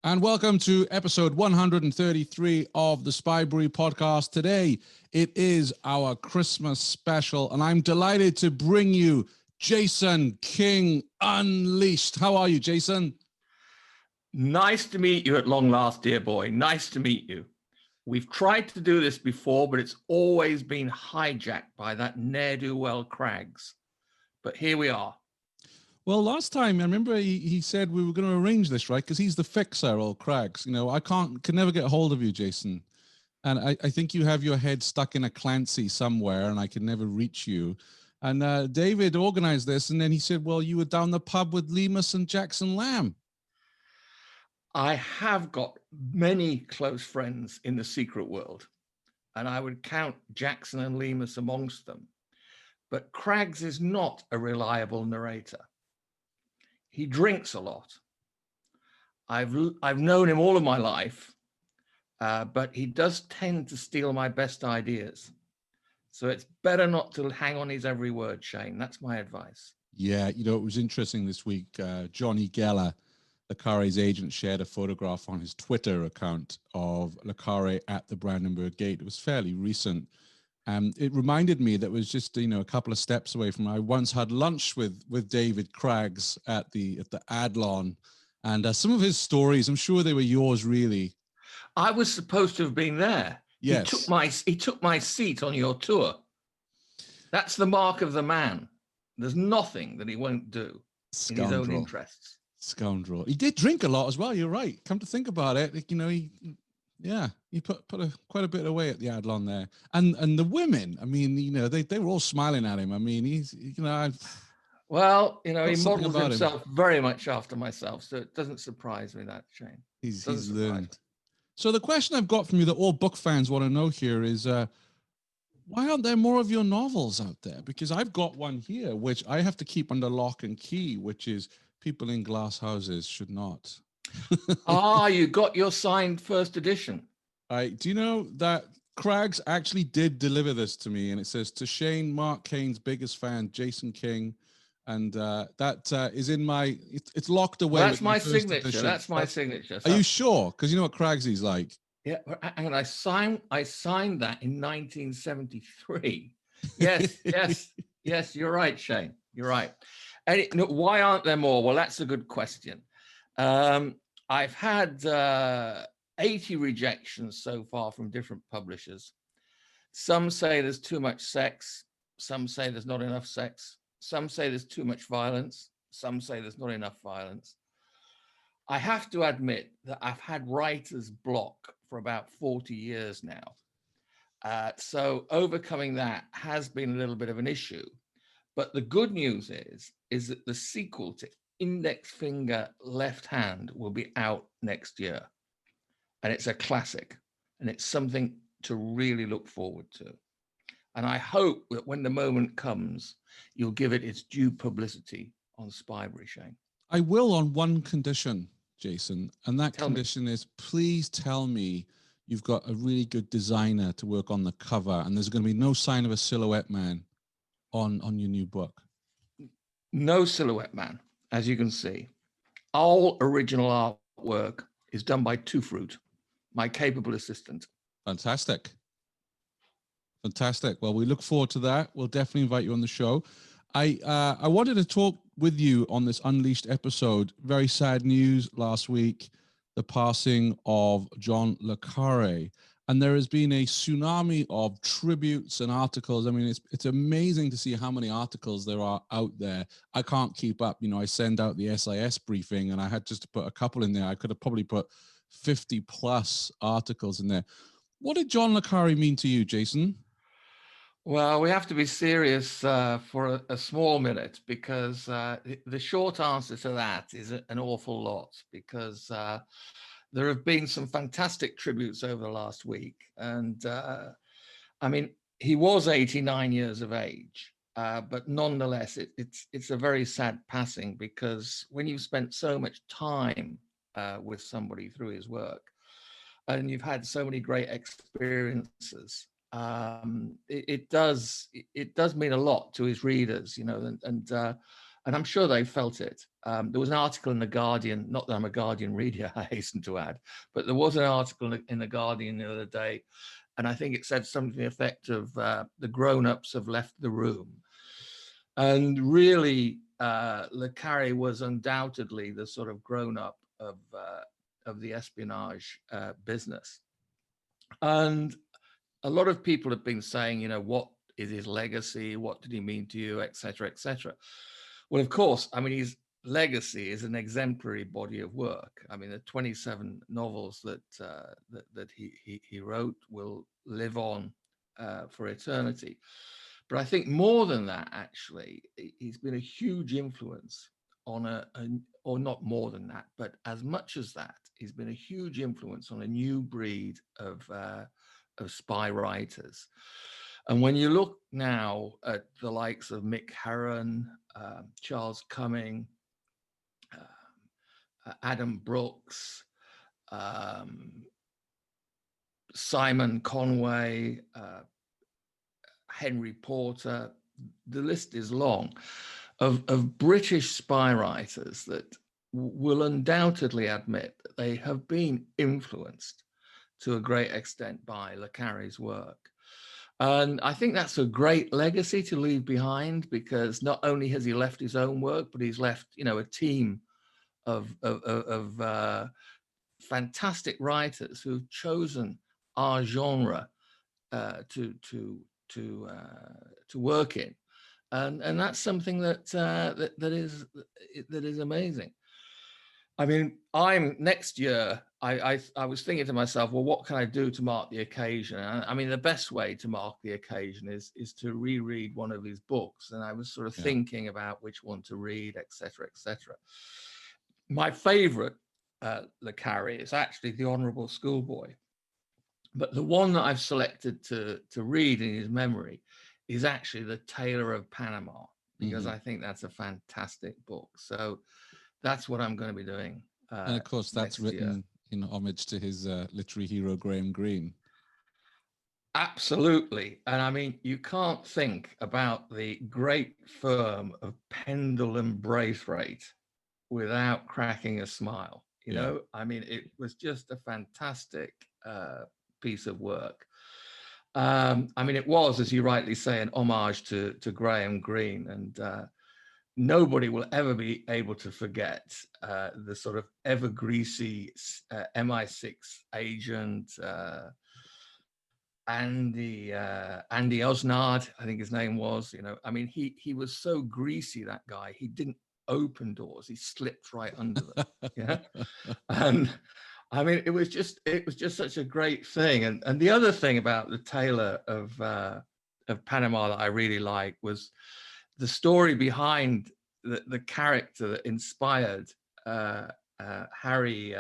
And welcome to episode 133 of the Spybrary Podcast. Today, it is our Christmas special, and I'm delighted to bring you Jason King Unleashed. How are you, Jason? Nice to meet you at long last, dear boy. Nice to meet you. We've tried to do this before, but it's always been hijacked by that ne'er-do-well Craggs. But here we are. Well, last time, I remember he said we were going to arrange this, right? Because he's the fixer, old Craggs. You know, I can never get a hold of you, Jason. And I think you have your head stuck in a Clancy somewhere, and I can never reach you. And David organized this, and then he said, well, you were down the pub with Lemus and Jackson Lamb. I have got many close friends in the secret world, and I would count Jackson and Lemus amongst them. But Craggs is not a reliable narrator. He drinks a lot. I've known him all of my life, but he does tend to steal my best ideas. So it's better not to hang on his every word, Shane. That's my advice. Yeah, you know, it was interesting this week. Johnny Geller, le Carré's agent, shared a photograph on his Twitter account of le Carré at the Brandenburg Gate. It was fairly recent. It reminded me that it was just, you know, a couple of steps away from. I once had lunch with David Craggs at the Adlon, and some of his stories, I'm sure they were yours, really. I was supposed to have been there. Yes, he took my seat on your tour. That's the mark of the man. There's nothing that he won't do in his own interests. Scoundrel. He did drink a lot as well. You're right. Come to think about it, you know, he put quite a bit away at the Adlon there, and the women. I mean, you know, they were all smiling at him. I mean, he's, you know, well, you know, he models himself very much after myself, so it doesn't surprise me that, Shane. He's learned. So the question I've got from you that all book fans want to know here is, why aren't there more of your novels out there? Because I've got one here, which I have to keep under lock and key, which is People in Glass Houses Should Not. You got your signed first edition. Do you know that Craggs actually did deliver this to me? And it says, to Shane, Mark Cain's biggest fan, Jason King. And that is in my, it's locked away. Well, that's my signature. Edition. That's my signature. Are you sure? Because you know what Craggsy's like. Yeah, and I signed that in 1973. Yes, you're right, Shane. You're right. And why aren't there more? Well, that's a good question. I've had 80 rejections so far from different publishers. Some say there's too much sex. Some say there's not enough sex. Some say there's too much violence. Some say there's not enough violence. I have to admit that I've had writer's block for about 40 years now. So overcoming that has been a little bit of an issue. But the good news is that the sequel to Index Finger Left Hand will be out next year. And it's a classic. And it's something to really look forward to. And I hope that when the moment comes, you'll give it its due publicity on Spybrary, Shane. I will, on one condition, Jason. And that condition is, please tell me you've got a really good designer to work on the cover, and there's going to be no sign of a silhouette man on your new book. No silhouette man, as you can see. All original artwork is done by Two Fruit, my capable assistant. Fantastic. Well, we look forward to that. We'll definitely invite you on the show. I wanted to talk with you on this Unleashed episode. Very sad news last week, the passing of John le Carré. And there has been a tsunami of tributes and articles. I mean, it's amazing to see how many articles there are out there. I can't keep up. You know, I send out the SIS briefing, and I had just to put a couple in there. I could have probably put 50 plus articles in there. What did John le Carré mean to you, Jason? Well, we have to be serious for a small minute, because the short answer to that is an awful lot, because there have been some fantastic tributes over the last week. And I mean, he was 89 years of age, but nonetheless, it's a very sad passing, because when you've spent so much time with somebody through his work, and you've had so many great experiences, it does mean a lot to his readers, you know, and and I'm sure they felt it. There was an article in The Guardian, not that I'm a Guardian reader, I hasten to add, but there was an article in The Guardian the other day, and I think it said something to the effect of the grown-ups have left the room. And really, le Carré was undoubtedly the sort of grown-up of the espionage business. And a lot of people have been saying, you know, what is his legacy? What did he mean to you, et cetera, et cetera. Well, of course, I mean, his legacy is an exemplary body of work. I mean, the 27 novels that he wrote will live on for eternity. But I think more than that, actually, he's been a huge influence on or not more than that, but as much as that, he's been a huge influence on a new breed of spy writers. And when you look now at the likes of Mick Herron, Charles Cumming, Adam Brooks, Simon Conway, Henry Porter, the list is long, of British spy writers that will undoubtedly admit that they have been influenced to a great extent by le Carré's work. And I think that's a great legacy to leave behind, because not only has he left his own work, but he's left, you know, a team of fantastic writers who've chosen our genre to work in, and that's something that is amazing. I mean, next year. I was thinking to myself, well, what can I do to mark the occasion? And I mean, the best way to mark the occasion is to reread one of his books. And I was sort of thinking about which one to read, et cetera, et cetera. My favorite le Carré is actually The Honorable Schoolboy. But the one that I've selected to read in his memory is actually The Tailor of Panama, because I think that's a fantastic book. So that's what I'm going to be doing. And of course, that's written in homage to his literary hero, Graham Greene. Absolutely. And I mean, you can't think about the great firm of Pendulum Braithwaite without cracking a smile. You know, I mean, it was just a fantastic piece of work. I mean, it was, as you rightly say, an homage to Graham Greene, and nobody will ever be able to forget the sort of ever greasy MI6 agent, Andy Osnard, I think his name was. You know, I mean, he was so greasy, that guy. He didn't open doors; he slipped right under them. Yeah, and I mean, it was just such a great thing. And the other thing about the Tailor of Panama that I really liked was the story behind the character that inspired Harry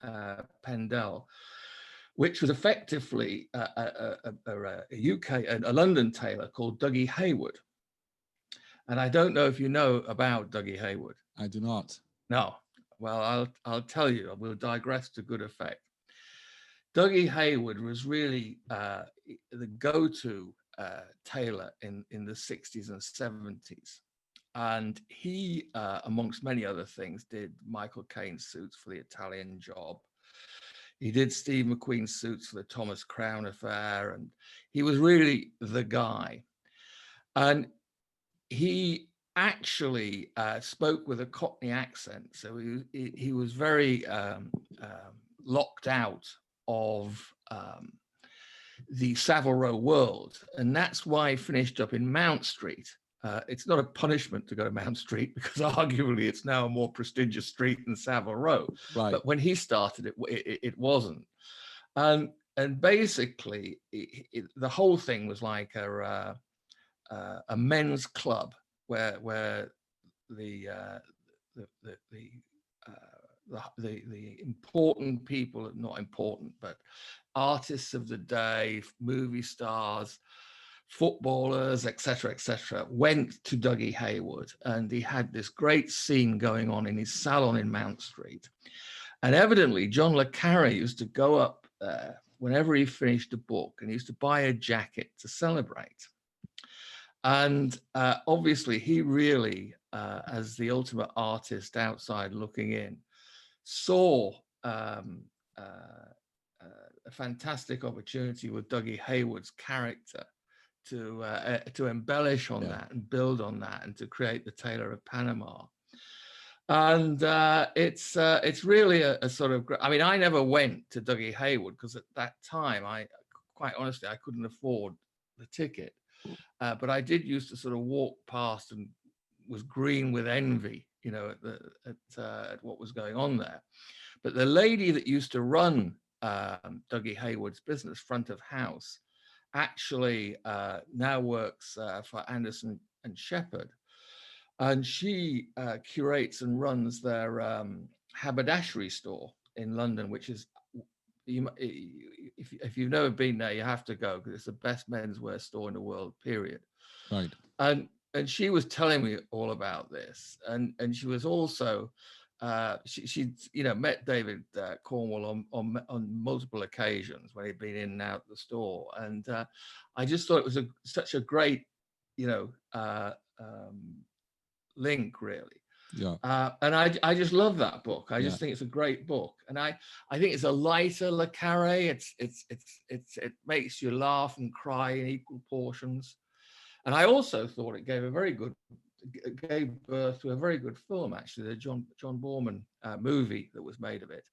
Pendell, which was effectively a London tailor called Dougie Hayward. And I don't know if you know about Dougie Hayward. I do not. No. Well, I'll tell you. We'll digress to good effect. Dougie Hayward was really the go-to tailor in the 60s and 70s. And he, amongst many other things, did Michael Caine's suits for The Italian Job. He did Steve McQueen's suits for the Thomas Crown Affair. And he was really the guy. And he actually spoke with a Cockney accent. So he was very locked out of the Savile Row world. And that's why he finished up in Mount Street. It's not a punishment to go to Mount Street, because arguably it's now a more prestigious street than Savile Row. Right. But when he started, it wasn't. And basically, the whole thing was like a men's club where the important people, not important, but artists of the day, movie stars, footballers, etc., went to Dougie Hayward, and he had this great scene going on in his salon in Mount Street. And evidently, John le Carré used to go up there whenever he finished a book, and he used to buy a jacket to celebrate. And obviously, he really, as the ultimate artist outside looking in, saw a fantastic opportunity with Dougie Haywood's character to embellish on that and build on that and to create the Tailor of Panama. And it's really a sort of, I mean, I never went to Dougie Haywood because at that time, quite honestly, I couldn't afford the ticket. But I did used to sort of walk past and was green with envy, you know, at what was going on there. But the lady that used to run Dougie Haywood's business, front of house, actually now works for Anderson and Shepherd. And she curates and runs their haberdashery store in London, which is, if you've never been there, you have to go because it's the best menswear store in the world, period. Right. And she was telling me all about this, and she was also she you know, met David Cornwell on multiple occasions when he'd been in and out the store, and I just thought it was such a great, you know, link, really. Yeah. And I just love that book. I just think it's a great book, and I think it's a lighter le Carré. It makes you laugh and cry in equal portions. And I also thought it gave birth to a very good film, actually, the John Borman movie that was made of it.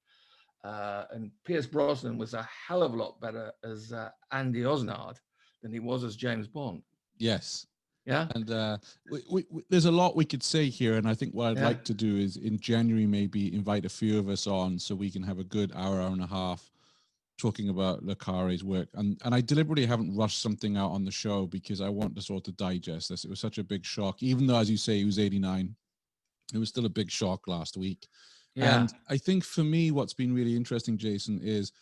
And Pierce Brosnan was a hell of a lot better as Andy Osnard than he was as James Bond. Yes. Yeah. And there's a lot we could say here. And I think what I'd like to do is in January, maybe invite a few of us on so we can have a good hour and a half talking about le Carré's work. And I deliberately haven't rushed something out on the show because I want to sort of digest this. It was such a big shock, even though, as you say, he was 89. It was still a big shock last week. Yeah. And I think for me, what's been really interesting, Jason, is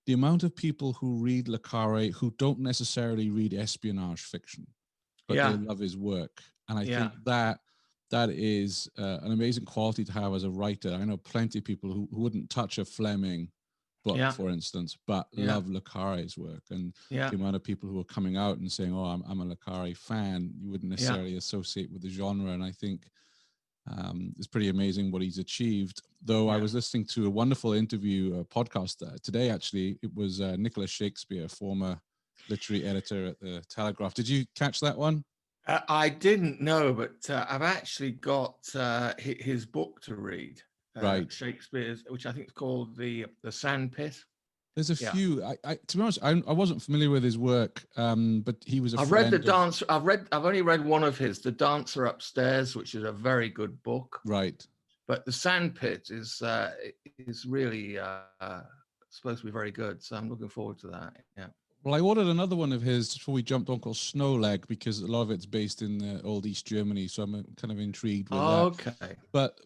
the amount of people who read le Carré who don't necessarily read espionage fiction, but they love his work. And I think that is an amazing quality to have as a writer. I know plenty of people who wouldn't touch a Fleming book, for instance, but love le Carré's work. And the amount of people who are coming out and saying, oh, I'm a le Carré fan, you wouldn't necessarily associate with the genre. And I think it's pretty amazing what he's achieved. Though I was listening to a wonderful interview, podcast today, actually. It was Nicholas Shakespeare, former literary editor at the Telegraph. Did you catch that one? I didn't know, but I've actually got his book to read. Right, Shakespeare's, which I think is called the Sandpit. There's a few. I to be honest, I wasn't familiar with his work, but he was. I've read the Dancer. I've only read one of his, The Dancer Upstairs, which is a very good book. Right. But the Sandpit is really supposed to be very good. So I'm looking forward to that. Yeah. Well, I ordered another one of his before we jumped on called Snowleg because a lot of it's based in old East Germany, so I'm kind of intrigued with that. Okay. But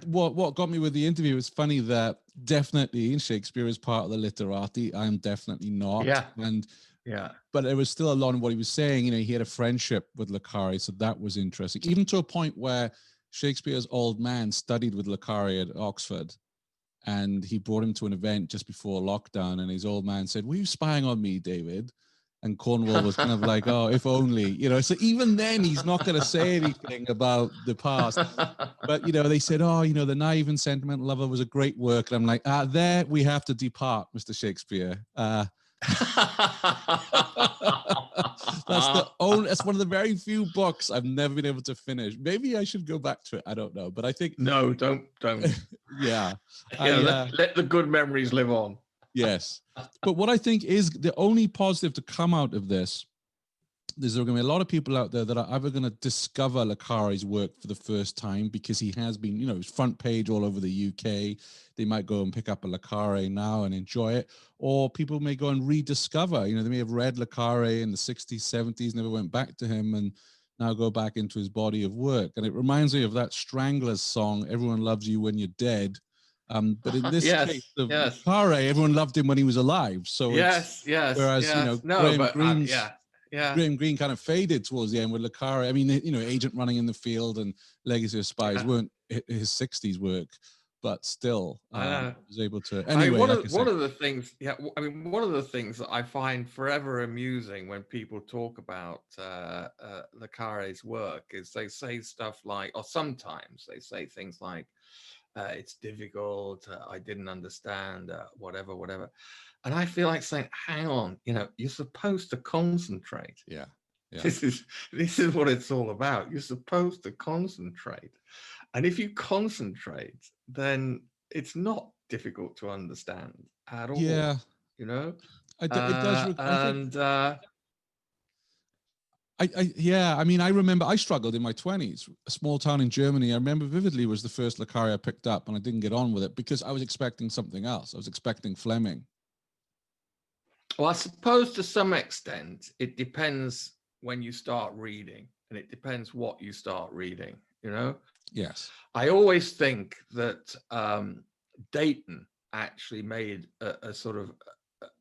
what got me with the interview is funny that definitely Shakespeare is part of the literati. I'm definitely not. Yeah. But there was still a lot of what he was saying. You know, he had a friendship with le Carré, so that was interesting. Even to a point where Shakespeare's old man studied with le Carré at Oxford. And he brought him to an event just before lockdown, and his old man said, "Were you spying on me, David?" And Cornwall was kind of like, "Oh, if only," you know. So even then, he's not going to say anything about the past. But you know, they said, "Oh, you know, The Naive and Sentimental Lover was a great work," and I'm like, "There we have to depart, Mr. Shakespeare." That's one of the very few books I've never been able to finish. Maybe I should go back to it. I don't know, but I think no, don't. Let the good memories live on. Yes, but what I think is the only positive to come out of this is there are going to be a lot of people out there that are either going to discover le Carré's work for the first time because he has been, you know, his front page all over the UK. They might go and pick up a le Carré now and enjoy it, or people may go and rediscover. You know, they may have read le Carré in the 60s, 70s, never went back to him, and now go back into his body of work. And it reminds me of that Stranglers song, "Everyone Loves You When You're Dead." But in this case of le Carré, everyone loved him when he was alive. So whereas you know, Graham Greene kind of faded towards the end with le Carré. I mean, you know, Agent Running in the Field and Legacy of Spies weren't his 60s work, but still, I know. was able to. I mean, Anyway, one like of the things, one of the things that I find forever amusing when people talk about le Carré's work is they say stuff like, or sometimes they say things like, it's difficult, I didn't understand, whatever, whatever. And I feel like saying, hang on, you're supposed to concentrate. Yeah. This is what it's all about. You're supposed to concentrate. And if you concentrate, then it's not difficult to understand at all. Yeah. It does. I mean, I remember I struggled in my 20s. A small town in Germany, I remember vividly, was the first le Carré I picked up, and I didn't get on with it because I was expecting something else. I was expecting Fleming. Well, I suppose to some extent, it depends when you start reading, and it depends what you start reading, Yes. I always think that Dayton actually made a sort of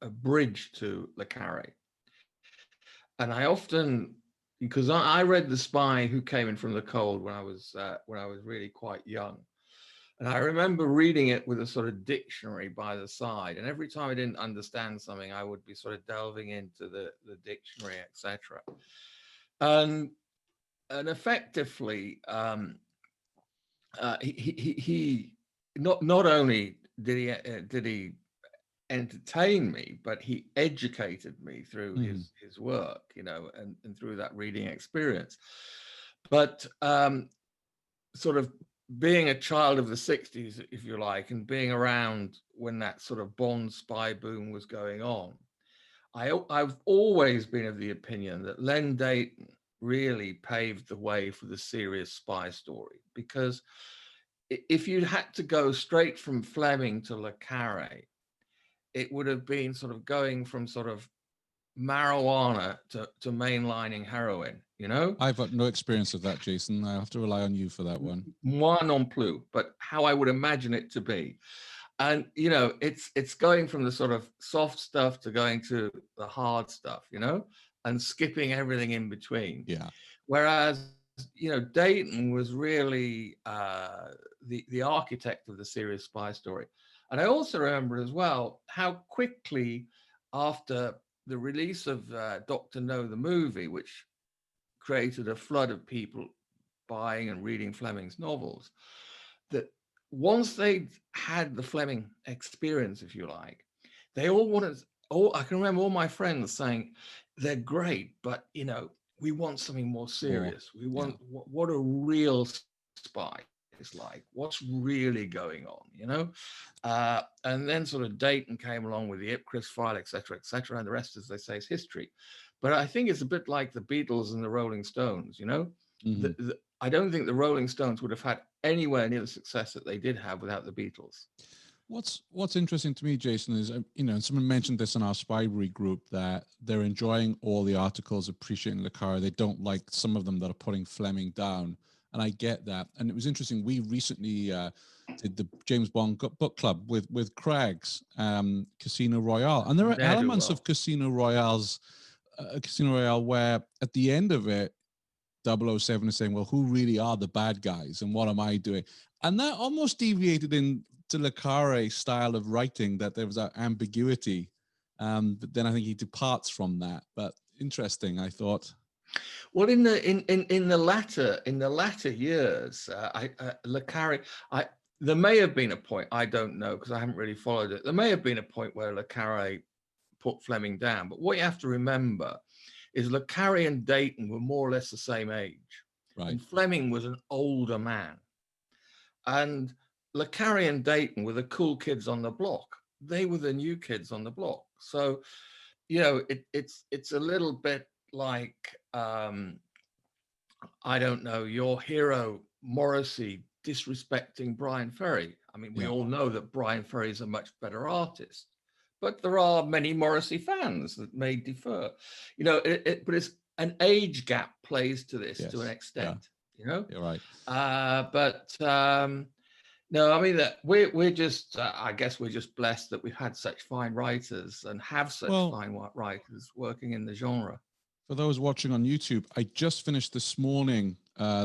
a bridge to le Carré. And I often, because I read The Spy Who Came In From the Cold when I was really quite young. And I remember reading it with a sort of dictionary by the side. And every time I didn't understand something, I would be sort of delving into the dictionary, etc. And effectively, he not only did he entertain me, but he educated me through his work, and through that reading experience. But sort of being a child of the 60s, if you like, and being around when that sort of Bond spy boom was going on, I've always been of the opinion that Len Dayton really paved the way for the serious spy story, because if you'd had to go straight from Fleming to le Carré, it would have been sort of going from sort of marijuana to mainlining heroin, I've got no experience of that, Jason. I have to rely on you for that one. Moi non plus, but how I would imagine it to be. And, it's going from the sort of soft stuff to going to the hard stuff, and skipping everything in between. Yeah. Whereas, Dayton was really the architect of the serious spy story. And I also remember as well how quickly after the release of Dr. No, the movie, which created a flood of people buying and reading Fleming's novels, that once they had the Fleming experience, if you like, they all wanted, I can remember all my friends saying, they're great, but, we want something more serious. We want what a real spy is like. What's really going on, And then sort of Dayton came along with the Ipcris file, et cetera, and the rest, as they say, is history. But I think it's a bit like the Beatles and the Rolling Stones, I don't think the Rolling Stones would have had anywhere near the success that they did have without the Beatles. What's interesting to me, Jason, is, and someone mentioned this in our Spybrary group, that they're enjoying all the articles, appreciating le Carré. They don't like some of them that are putting Fleming down. And I get that. And it was interesting. We recently did the James Bond book club with Craig's Casino Royale. And there are elements of Casino Royale where at the end of it, 007 is saying, well, who really are the bad guys and what am I doing? And that almost deviated into le Carré style of writing, that there was that ambiguity. But then I think he departs from that. But interesting, I thought. Well, in the latter years, le Carré, there may have been a point, I don't know because I haven't really followed it. There may have been a point where le Carré put Fleming down, but what you have to remember is le Carré and Dayton were more or less the same age, right? And Fleming was an older man, and le Carré and Dayton were the cool kids on the block. They were the new kids on the block. So, it's a little bit like, I don't know, your hero Morrissey disrespecting Brian Ferry. I mean, we all know that Brian Ferry is a much better artist, but there are many Morrissey fans that may defer. But it's an age gap plays to this to an extent. You're right. No, I mean that we're just. I guess we're just blessed that we've had such fine writers and have such fine writers working in the genre. For those watching on YouTube, I just finished this morning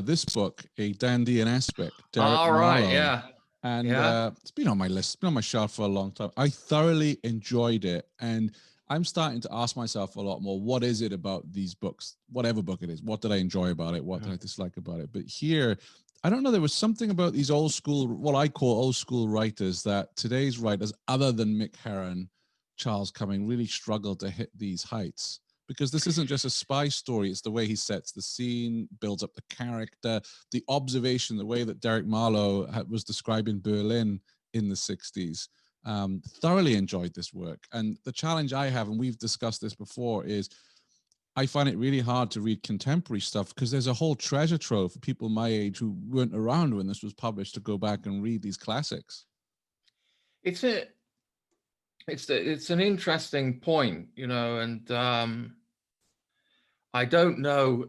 this book, A Dandy in Aspic. All right, yeah. And Yeah. it's been on my list, it's been on my shelf for a long time. I thoroughly enjoyed it. And I'm starting to ask myself a lot more, what is it about these books, whatever book it is? What did I enjoy about it? What did I dislike about it? But here, I don't know, there was something about these old school, what I call old school writers, that today's writers, other than Mick Herron, Charles Cumming, really struggle to hit these heights. Because this isn't just a spy story, it's the way he sets the scene, builds up the character, the observation, the way that Derek Marlowe was describing Berlin in the 60s. Thoroughly enjoyed this work. And the challenge I have, and we've discussed this before, is I find it really hard to read contemporary stuff because there's a whole treasure trove for people my age who weren't around when this was published to go back and read these classics. It's an interesting point, and I don't know.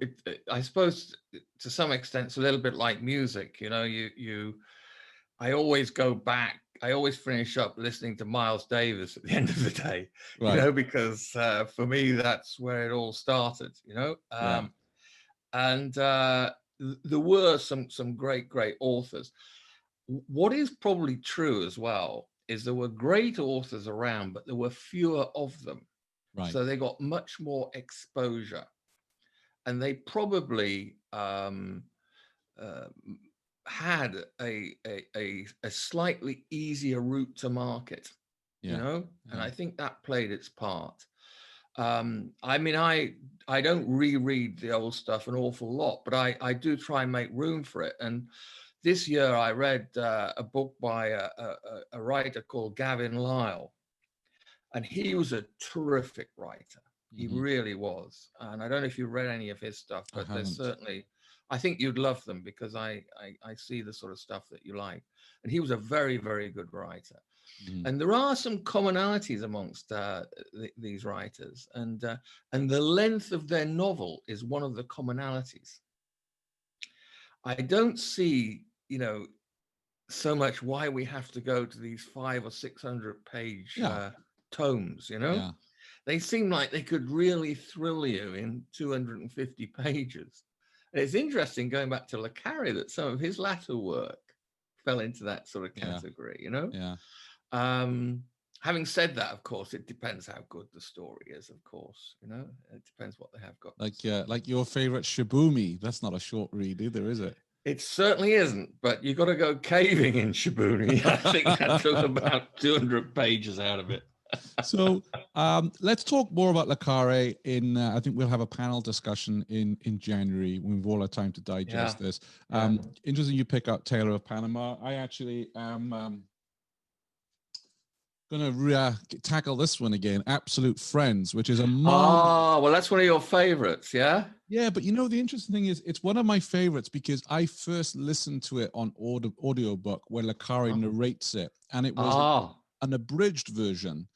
I suppose to some extent it's a little bit like music. I always go back. I always finish up listening to Miles Davis at the end of the day, Right. because for me that's where it all started. Yeah. And there were some great authors. What is probably true as well is there were great authors around, but there were fewer of them. Right. So they got much more exposure. And they probably had a slightly easier route to market, and I think that played its part. I mean, I don't reread the old stuff an awful lot, but I do try and make room for it. And this year I read a book by a writer called Gavin Lyle, and he was a terrific writer. He really was. And I don't know if you read any of his stuff, but there's certainly, I think you'd love them because I see the sort of stuff that you like. And he was a very, very good writer. And there are some commonalities amongst these writers. And the length of their novel is one of the commonalities. I don't see, so much why we have to go to these 500 or 600 page tomes, Yeah. They seem like they could really thrill you in 250 pages. And it's interesting going back to le Carré that some of his latter work fell into that sort of category, Yeah. Having said that, of course, it depends how good the story is, of course, it depends what they have got. Like your favorite Shibumi, that's not a short read either, is it? It certainly isn't, but you got to go caving in Shibumi. I think that took about 200 pages out of it. So let's talk more about le Carré I think we'll have a panel discussion in January when we've all had time to digest this. Interesting you pick up Taylor of Panama. I actually am going to tackle this one again, Absolute Friends, which is a well, that's one of your favorites, yeah? Yeah, but the interesting thing is it's one of my favorites because I first listened to it on audiobook where le Carré narrates it, and it was an abridged version.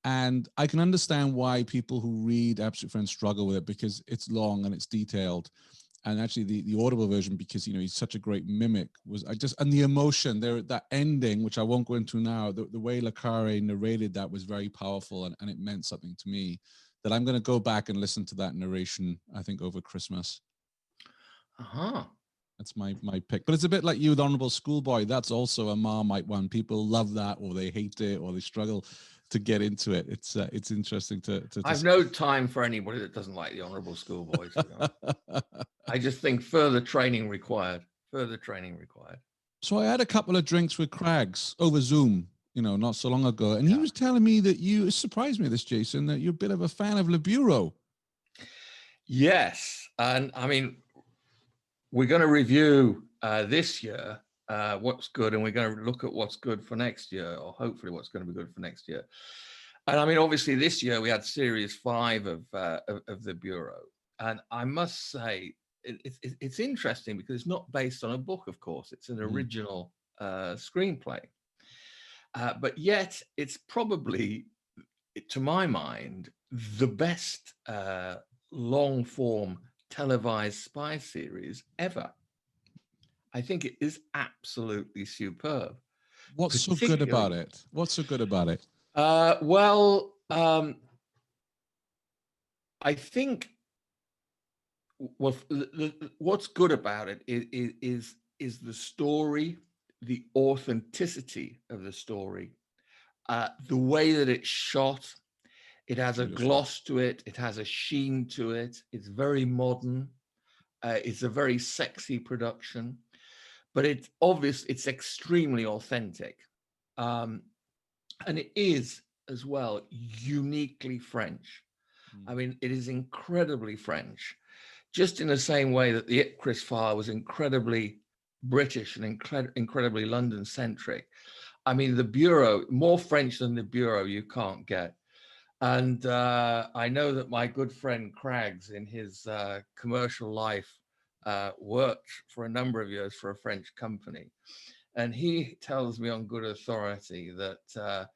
And I can understand why people who read Absolute Friends struggle with it because it's long and it's detailed. And actually the audible version, because, he's such a great mimic, and the emotion there, that ending, which I won't go into now, the way le Carré narrated that was very powerful and it meant something to me that I'm going to go back and listen to that narration, I think, over Christmas. That's my pick. But it's a bit like you with Honorable Schoolboy. That's also a Marmite one. People love that or they hate it or they struggle to get into it. It's interesting to I've no time for anybody that doesn't like the Honorable Schoolboy. I just think further training required. So I had a couple of drinks with Craggs over Zoom, not so long ago. And he was telling me that it surprised me, this, Jason, that you're a bit of a fan of Le Bureau. Yes. And I mean, we're going to review this year what's good, and we're going to look at what's good for next year, or hopefully what's going to be good for next year. And I mean, obviously this year we had series 5 of the Bureau. And I must say, it's interesting because it's not based on a book, of course. It's an original screenplay. But yet it's probably, to my mind, the best long form televised spy series ever. I think it is absolutely superb. What's so good about it? Well, I think what's good about it is the story the authenticity of the story, the way that it's shot. It has a gloss to it. It has a sheen to it. It's very modern. It's a very sexy production, but it's obvious. It's extremely authentic, and it is as well uniquely French. I mean, it is incredibly French, just in the same way that the Ipcris file was incredibly British and incredibly London-centric. I mean, the Bureau, more French than the Bureau you can't get. And I know that my good friend Craggs, in his commercial life, worked for a number of years for a French company. And he tells me on good authority that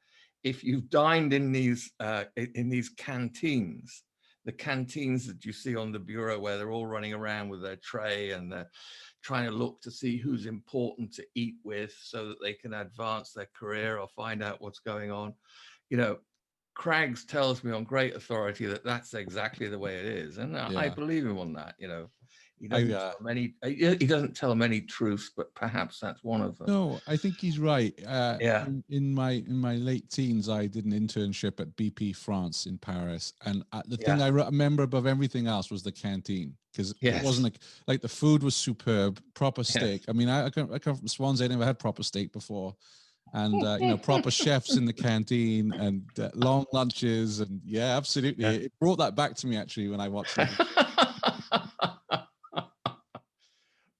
if you've dined in these canteens, the canteens that you see on the Bureau where they're all running around with their tray and they're trying to look to see who's important to eat with so that they can advance their career or find out what's going on. You know, Craggs tells me on great authority that that's exactly the way it is. And I believe him on that, you know. He doesn't tell many truths, but perhaps that's one of them. No, I think he's right. In my late teens, I did an internship at BP France in Paris, and the thing I remember above everything else was the canteen, because it wasn't like the food was superb, proper steak. I mean, I come from Swansea. I never had proper steak before, and you know, proper chefs in the canteen and long lunches, and absolutely, it brought that back to me actually when I watched it.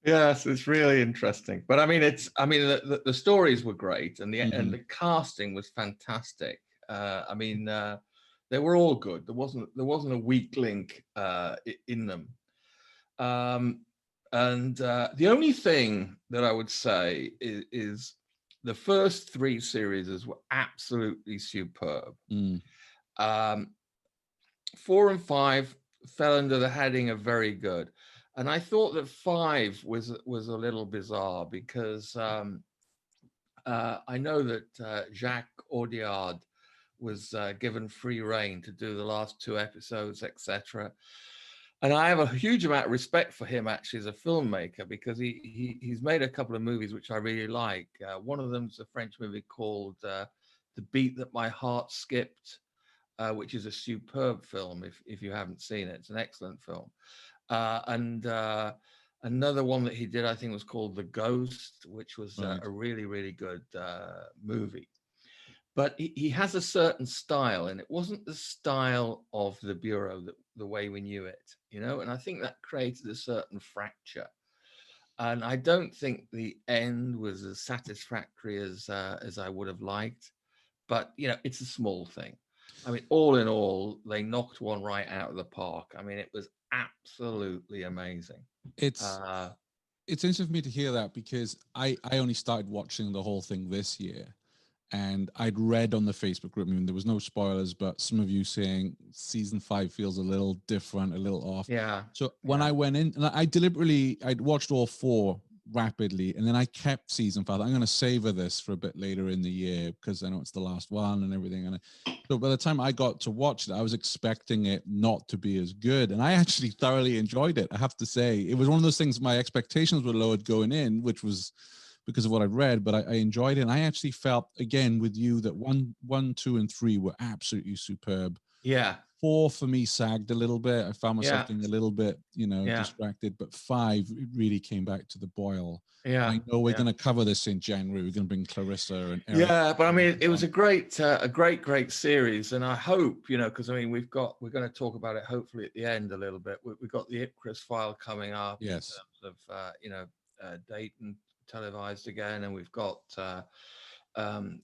Yes, it's really interesting. But I mean, the stories were great, and the casting was fantastic. I mean, they were all good. There wasn't a weak link in them. And the only thing that I would say is the first 3 series were absolutely superb. 4 and 5 fell under the heading of very good. And I thought that 5 was a little bizarre because I know that Jacques Audiard was given free rein to do the last 2 episodes, etc. And I have a huge amount of respect for him actually as a filmmaker, because he's made a couple of movies which I really like. One of them is a French movie called The Beat That My Heart Skipped, which is a superb film if you haven't seen it. It's an excellent film. And another one that he did, I think, was called The Ghost, which was a really, really good movie. But he has a certain style, and it wasn't the style of the Bureau the way we knew it, you know. And I think that created a certain fracture. And I don't think the end was as satisfactory as I would have liked. But you know, it's a small thing. I mean, all in all, they knocked one right out of the park. I mean, it was absolutely amazing. It's interesting for me to hear that, because I only started watching the whole thing this year, and I'd read on the Facebook group, I mean, there was no spoilers, but some of you saying season 5 feels a little different, a little off. So when I went in, and I'd watched all 4 rapidly, and then I kept season 5. I'm going to savor this for a bit later in the year because I know it's the last one and everything. And so by the time I got to watch it, I was expecting it not to be as good, and I actually thoroughly enjoyed it. I have to say, it was one of those things. My expectations were lowered going in, which was because of what I've read, but I enjoyed it. And I actually felt, again, with you, that 1, 2, and 3 were absolutely superb. 4 for me sagged a little bit. I found myself getting a little bit, you know, distracted. But 5, it really came back to the boil. I know we're going to cover this in January. We're going to bring Clarissa and Eric. But I mean, it was a great series, and I hope, you know, because I mean, we're going to talk about it hopefully at the end a little bit. We've got the Ipcris file coming up. In terms of you know, Dayton televised again, and we've got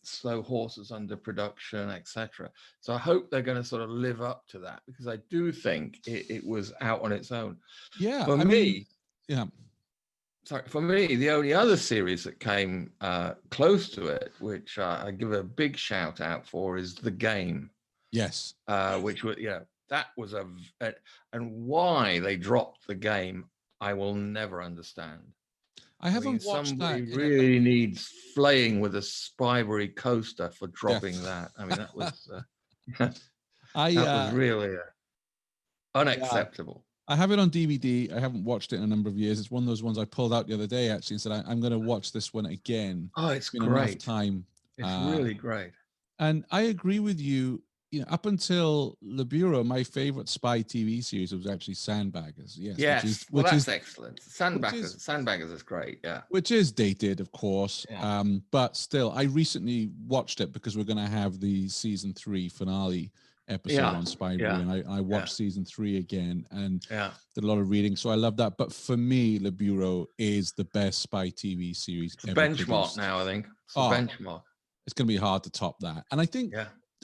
Slow Horses under production, etc. So I hope they're going to sort of live up to that, because I do think it was out on its own. For me, the only other series that came close to it, which I give a big shout out for, is The Game. Which was, you know, that was and why they dropped The Game, I will never understand. I haven't watched somebody that. Really needs flaying with a Spybrary coaster for dropping that. I mean, that was that was really unacceptable. I have it on DVD. I haven't watched it in a number of years. It's one of those ones I pulled out the other day, actually, and said, I'm going to watch this one again. Oh, it's Been enough great. time. It's really great. And I agree with you. You know, up until Le Bureau, my favorite spy TV series was actually Sandbaggers. Yes, Yes, well, that's excellent. Sandbaggers is great. Yeah, which is dated, of course. yeah, But still, I recently watched it because we're going to have the season 3 finale episode on Spybrary, and I watched season 3 again and did a lot of reading. So I love that. But for me, Le Bureau is the best spy TV series it's a ever benchmark produced. now. I think it's a benchmark. It's going to be hard to top that. And I think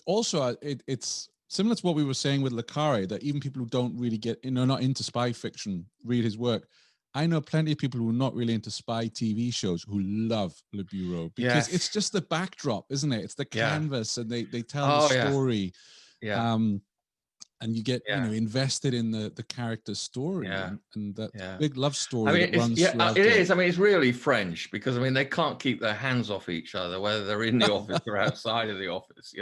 also it's similar to what we were saying with le Carré, that even people who don't really get, not into spy fiction, read his work. I know plenty of people who are not really into spy TV shows who love Le Bureau because it's just the backdrop, isn't it? It's the canvas, and they tell the story. Yeah. And you get invested in the character's story, and that big love story that runs throughout it is. I mean, it's really French because they can't keep their hands off each other, whether they're in the office or outside of the office.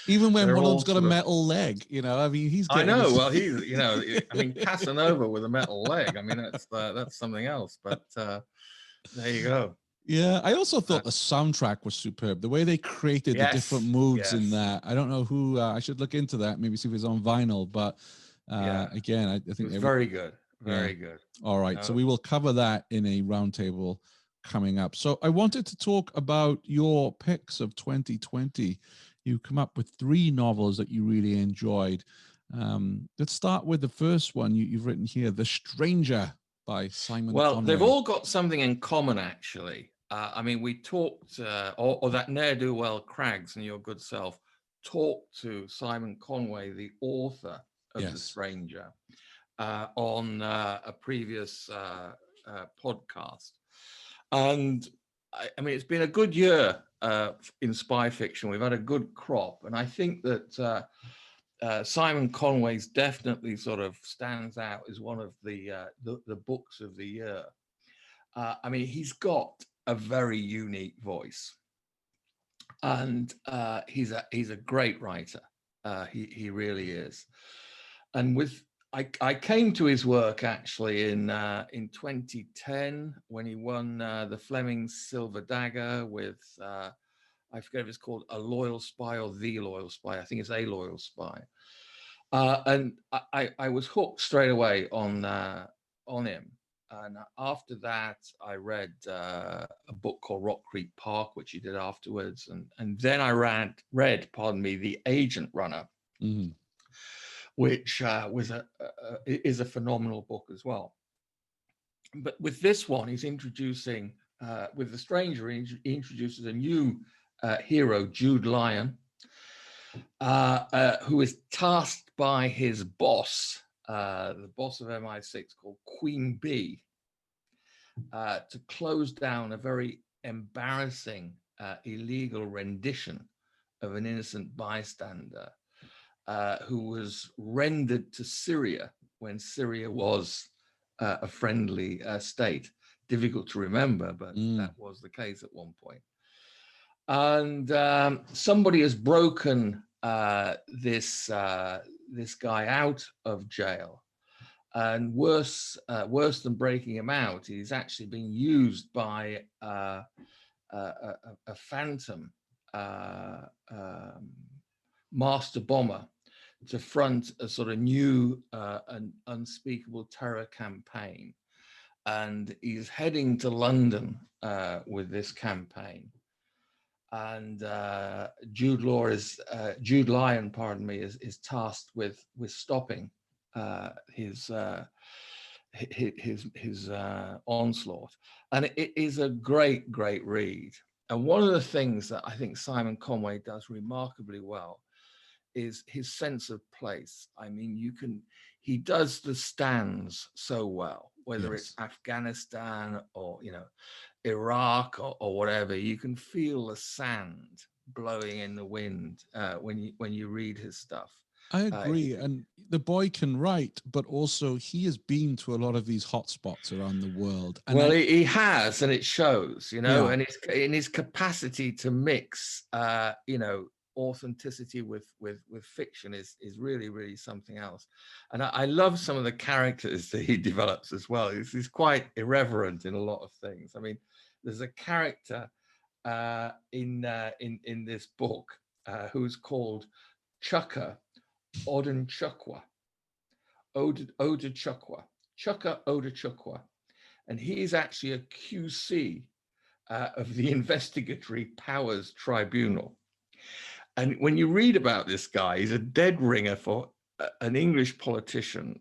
Even when one of them's got a metal leg, I mean, he's. I know. Well, he's. Casanova with a metal leg. I mean, that's something else. But there you go. Yeah, I also thought the soundtrack was superb. The way they created the different moods in that. I don't know who. I should look into that. Maybe see if it's on vinyl. But again, I think it's very good. Very good. All right, so we will cover that in a roundtable coming up. So I wanted to talk about your picks of 2020. You come up with 3 novels that you really enjoyed. Let's start with the first one you've written here, The Stranger by Simon Conway. They've all got something in common, actually. I mean, we talked, or that ne'er-do-well Craggs and your good self talked to Simon Conway, the author of The Stranger, on a previous podcast. And I mean, it's been a good year in spy fiction. We've had a good crop. And I think that Simon Conway's definitely sort of stands out as one of the books of the year. I mean, he's got a very unique voice, and he's a great writer. He really is. And I came to his work actually in 2010 when he won the Fleming Silver Dagger with I forget if it's called A Loyal Spy or The Loyal Spy. I think it's A Loyal Spy. And I was hooked straight away on him. And after that, I read a book called Rock Creek Park, which he did afterwards. And then I read, The Agent Runner, which is a phenomenal book as well. But with this one, he's introducing, with The Stranger, he introduces a new hero, Jude Lyon, who is tasked by his boss, the boss of MI6 called Queen Bee, to close down a very embarrassing illegal rendition of an innocent bystander who was rendered to Syria when Syria was a friendly state. Difficult to remember, but that was the case at one point. And somebody has broken this guy out of jail, and worse than breaking him out, he's actually being used by a phantom master bomber to front a sort of new and unspeakable terror campaign, and he's heading to London with this campaign. And Jude Lyon, is tasked with stopping his onslaught, and it is a great read. And one of the things that I think Simon Conway does remarkably well is his sense of place. I mean, he does the stands so well, whether it's Afghanistan or Iraq or whatever. You can feel the sand blowing in the wind when you read his stuff. I agree, and the boy can write, but also he has been to a lot of these hotspots around the world. And he has, and it shows, and it's in his capacity to mix, authenticity with fiction is really, really something else. And I love some of the characters that he develops as well. He's quite irreverent in a lot of things. I mean, there's a character in this book who's called Chuka Odunchukwa. Chuka Odunchukwa. And he is actually a QC of the Investigatory Powers Tribunal. And when you read about this guy, he's a dead ringer for an English politician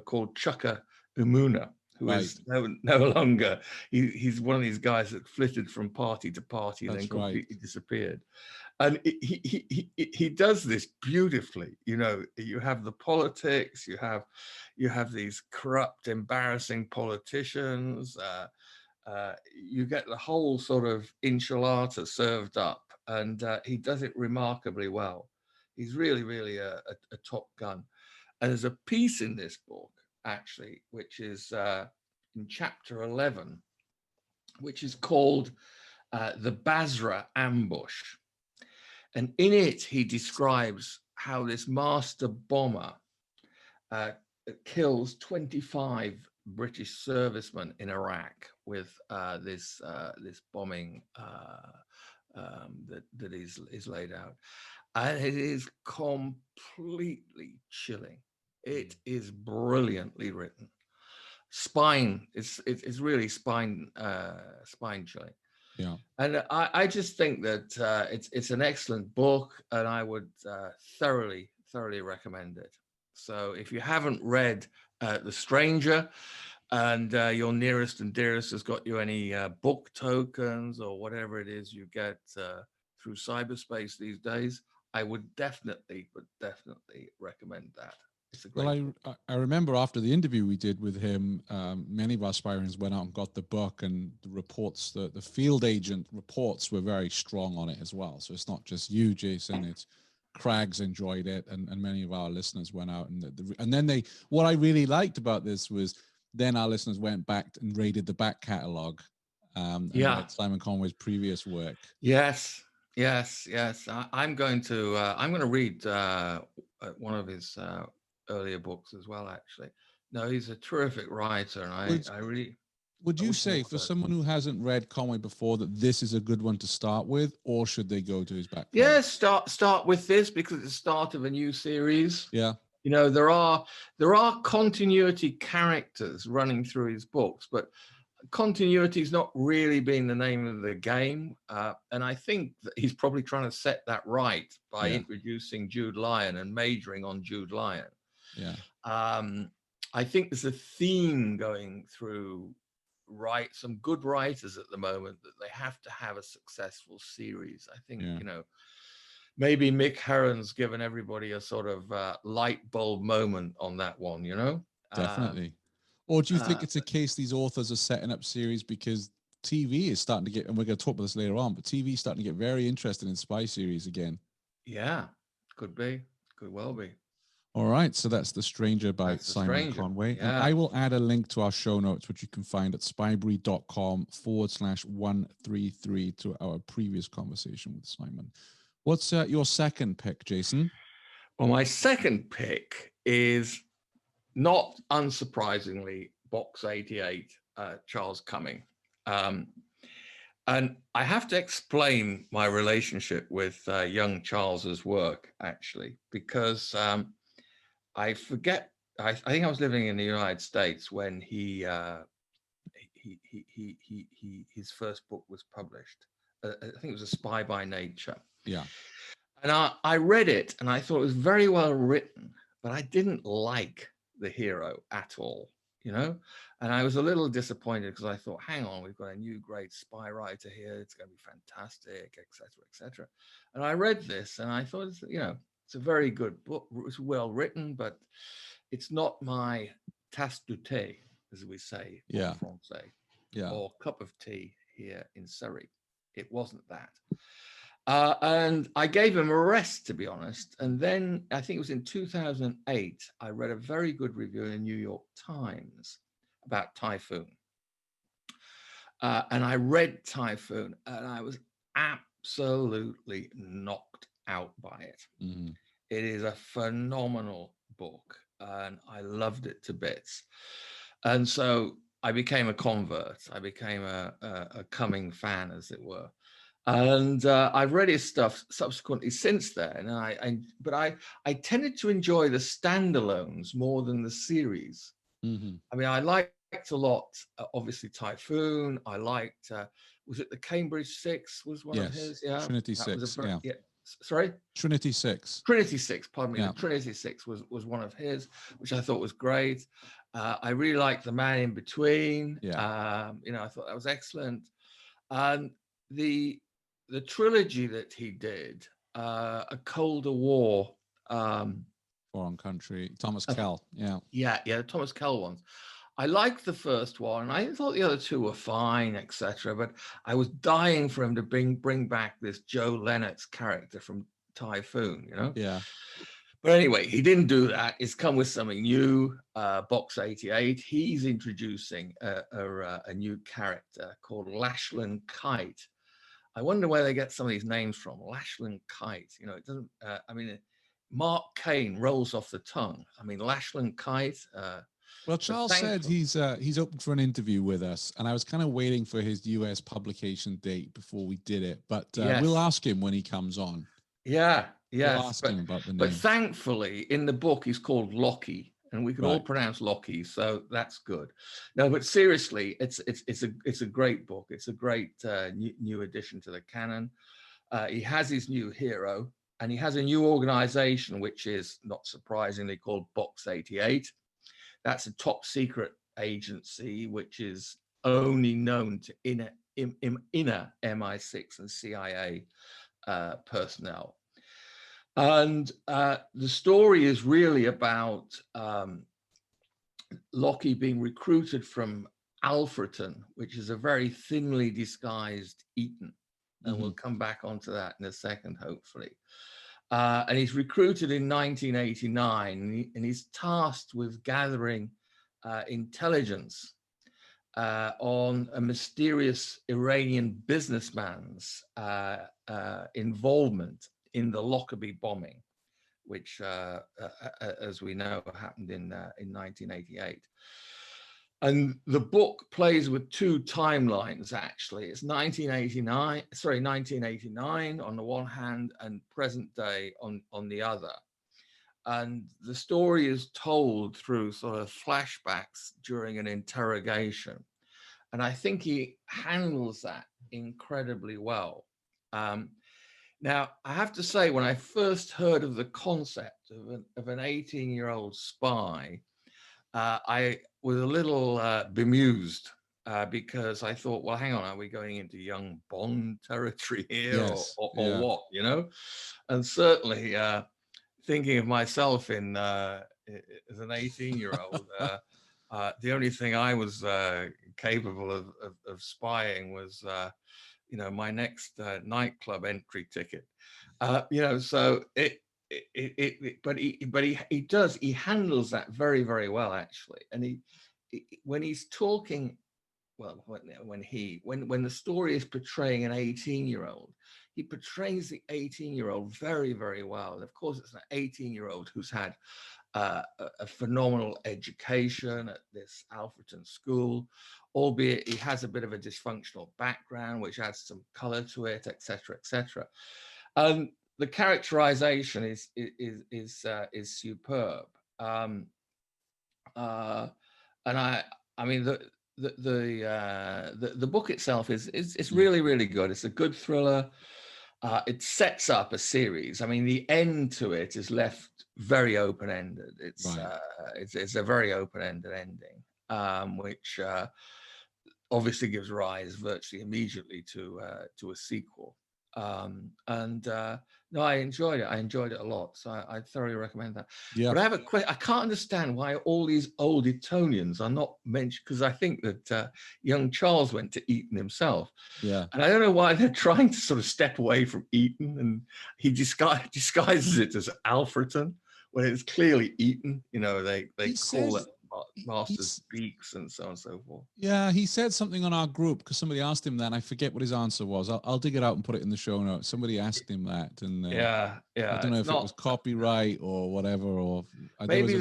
called Chuka Umuna, who is no longer, he's one of these guys that flitted from party to party and then completely disappeared. And he does this beautifully. You know, you have the politics, you have these corrupt, embarrassing politicians, you get the whole sort of enchilada served up, and he does it remarkably well. He's really, really a top gun. And there's a piece in this book, actually, which is in chapter 11, which is called The Basra Ambush. And in it, he describes how this master bomber kills 25 British servicemen in Iraq with this bombing that is laid out. And it is completely chilling. It is brilliantly written. It's really spine chilling. Yeah. And I just think that it's an excellent book, and I would thoroughly recommend it. So if you haven't read The Stranger, and your nearest and dearest has got you any book tokens or whatever it is you get through cyberspace these days, I would definitely recommend that. It's a great book. I remember after the interview we did with him, many of our aspirants went out and got the book, and the reports, the field agent reports were very strong on it as well. So it's not just you, Jason, it's Craig's enjoyed it, and many of our listeners went out and then what I really liked about this was then our listeners went back and raided the back catalogue and read Simon Conway's previous work. Yes. I'm going to read one of his earlier books as well, actually. No, he's a terrific writer, and I really... Would you say for someone who hasn't read Conway before that this is a good one to start with, or should they go to his back? Yes, start with this because it's the start of a new series. Yeah. You know, there are continuity characters running through his books, but continuity has not really been the name of the game. And I think that he's probably trying to set that right by introducing Jude Lyon and majoring on Jude Lyon. Yeah. I think there's a theme going through some good writers at the moment that they have to have a successful series. I think, you know, maybe Mick Herron's given everybody a sort of light bulb moment on that one, you know? Definitely. Or do you think it's a case these authors are setting up series because TV is starting to get, and we're going to talk about this later on, but TV is starting to get very interested in spy series again. Yeah, could be. Could well be. All right, so that's The Stranger by Simon Conway. Yeah. And I will add a link to our show notes, which you can find at spybrary.com/133 to our previous conversation with Simon. What's your second pick, Jason? Well, my second pick is, not unsurprisingly, Box 88, Charles Cumming. And I have to explain my relationship with young Charles's work, actually, because I forget. I think I was living in the United States when his first book was published. I think it was A Spy by Nature. Yeah. And I read it and I thought it was very well written, but I didn't like the hero at all, you know? And I was a little disappointed because I thought, hang on, we've got a new great spy writer here. It's going to be fantastic, etc., etc. And I read this and I thought, you know, it's a very good book. It's well written, but it's not my tasse du thé, as we say in Francais, or cup of tea here in Surrey. It wasn't that. And I gave him a rest, to be honest. And then I think it was in 2008, I read a very good review in the New York Times about Typhoon. And I read Typhoon and I was absolutely knocked out by it. Mm-hmm. It is a phenomenal book, and I loved it to bits. And so I became a convert. I became a coming fan, as it were. And I've read his stuff subsequently since then. But I tended to enjoy the standalones more than the series. Mm-hmm. I mean, I liked a lot, obviously, Typhoon. I liked, was it the Cambridge Six was one of his? Yeah. Trinity That Six. was a, Yeah. Sorry? Trinity Six. Trinity Six, pardon me. Yeah. The Trinity Six was one of his, which I thought was great. I really liked The Man in Between. Yeah. I thought that was excellent. And the trilogy that he did, A Colder War. Foreign Country. Thomas Kell. Yeah. Yeah, the Thomas Kell ones. I liked the first one. I thought the other two were fine, etc. But I was dying for him to bring back this Joe Lennox character from Typhoon, Yeah. But anyway, he didn't do that. It's come with something new. Box 88. He's introducing a new character called Lachlan Kite. I wonder where they get some of these names from. Lachlan Kite. It doesn't. Mark Cain rolls off the tongue. I mean, Lachlan Kite. Well, Charles said he's open for an interview with us, and I was kind of waiting for his US publication date before we did it. But we'll ask him when he comes on. Yeah, yes. We'll ask him about the name. But thankfully, in the book, he's called Lockie, and we can all pronounce Lockie, so that's good. No, but seriously, it's a great book. It's a great new addition to the canon. He has his new hero, and he has a new organization, which is not surprisingly called Box 88. That's a top secret agency, which is only known to inner MI6 and CIA personnel. And the story is really about Lockie being recruited from Alfreton, which is a very thinly disguised Eton. And we'll come back onto that in a second, hopefully. And he's recruited in 1989, and he's tasked with gathering intelligence on a mysterious Iranian businessman's involvement in the Lockerbie bombing, which, as we know, happened in 1988. And the book plays with two timelines, actually. It's 1989 on the one hand and present day on the other. And the story is told through sort of flashbacks during an interrogation. And I think he handles that incredibly well. Now, I have to say, when I first heard of the concept of an 18-year-old spy, I was a little bemused because I thought, well, hang on, are we going into young Bond territory here or what, And certainly thinking of myself as an 18-year-old, the only thing I was capable of spying was, my next nightclub entry ticket. So he handles that very, very well, actually. And when he's talking, well, when the story is portraying an 18-year-old, he portrays the 18-year-old very, very well. And of course, it's an 18-year-old who's had a phenomenal education at this Alfreton school, albeit he has a bit of a dysfunctional background, which adds some color to it, etc., etc. The characterization is superb, and I mean the book itself is really, really good. It's a good thriller. It sets up a series. I mean, the end to it is left very open-ended. It's a very open-ended ending, which obviously gives rise virtually immediately to a sequel. No, I enjoyed it. I enjoyed it a lot. So I thoroughly recommend that. Yeah. But I have a question. I can't understand why all these old Etonians are not mentioned, because I think that young Charles went to Eton himself. Yeah. And I don't know why they're trying to sort of step away from Eton, and he disguises it as Alfreton when it's clearly Eton. They call it. master's beaks and so on and so forth. Yeah, he said something on our group because somebody asked him that, and I forget what his answer was. I'll dig it out and put it in the show notes. Somebody asked him that, and yeah, I don't know if it was copyright or whatever, or maybe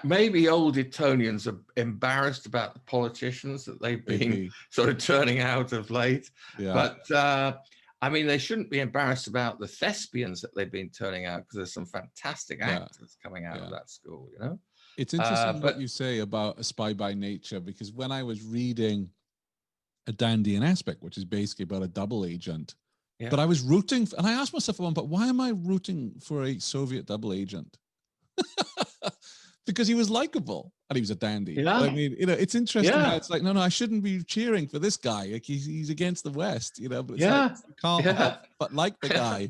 maybe old Etonians are embarrassed about the politicians that they've been sort of turning out of late. Yeah. But I mean, they shouldn't be embarrassed about the thespians that they've been turning out, because there's some fantastic actors coming out of that school, you know? It's interesting what you say about A Spy by Nature, because when I was reading A Dandy and Aspect, which is basically about a double agent, but I was rooting, and I asked myself, but why am I rooting for a Soviet double agent? Because he was likable and he was a dandy. Yeah. I mean, you know, it's interesting how it's like, no, I shouldn't be cheering for this guy. Like he's against the West, you know, but it's like, you can't help but like the guy.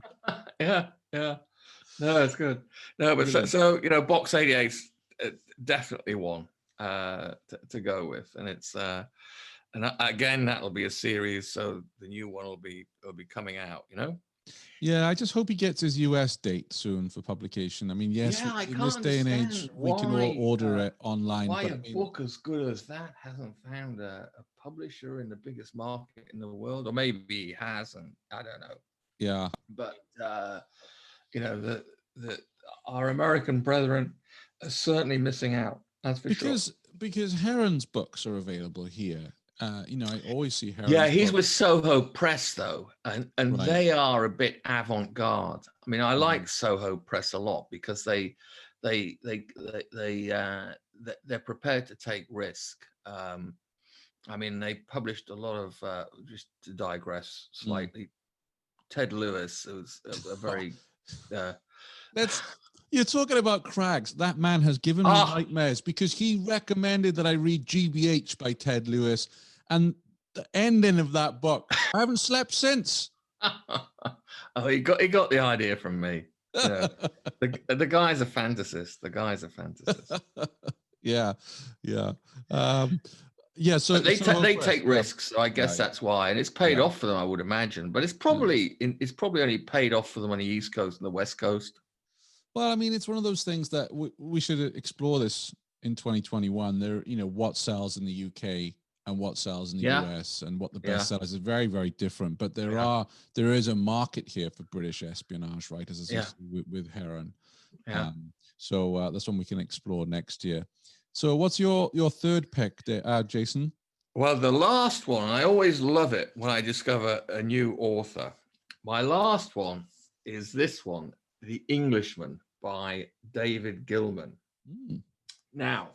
Yeah. No, it's good. No, but so you know, Box 88 definitely one to go with. And it's, and again, that'll be a series. So the new one will be coming out, you know? Yeah, I just hope he gets his US date soon for publication. I mean, yes, in this day and age, we can all order it online. Why but a book as good as that hasn't found a publisher in the biggest market in the world, or maybe he hasn't. I don't know. Yeah, but you know, our American brethren are certainly missing out. That's for sure. Because Heron's books are available here. You know, I always see Heron's. Yeah, he's with Soho Press though, and they are a bit avant-garde. I mean, I like Soho Press a lot because they're prepared to take risk. I mean, they published a lot of, just to digress slightly, Ted Lewis, who was a very you're talking about Craggs. That man has given me nightmares because he recommended that I read GBH by Ted Lewis, and the ending of that book, I haven't slept since. Oh, he got the idea from me. Yeah. the guy's a fantasist. Yeah. Yeah, so they take risks, so I guess that's why, and it's paid off for them, I would imagine. But it's probably only paid off for them on the East Coast and the West Coast. Well, I mean, it's one of those things that we should explore this in 2021. There, you know, what sells in the UK and what sells in the US, and what the best sellers is very, very different. But there is a market here for British espionage writers, with Heron. So that's one we can explore next year. So what's your third pick, Jason? Well, the last one, I always love it when I discover a new author. My last one is this one, The Englishman by David Gilman. Now,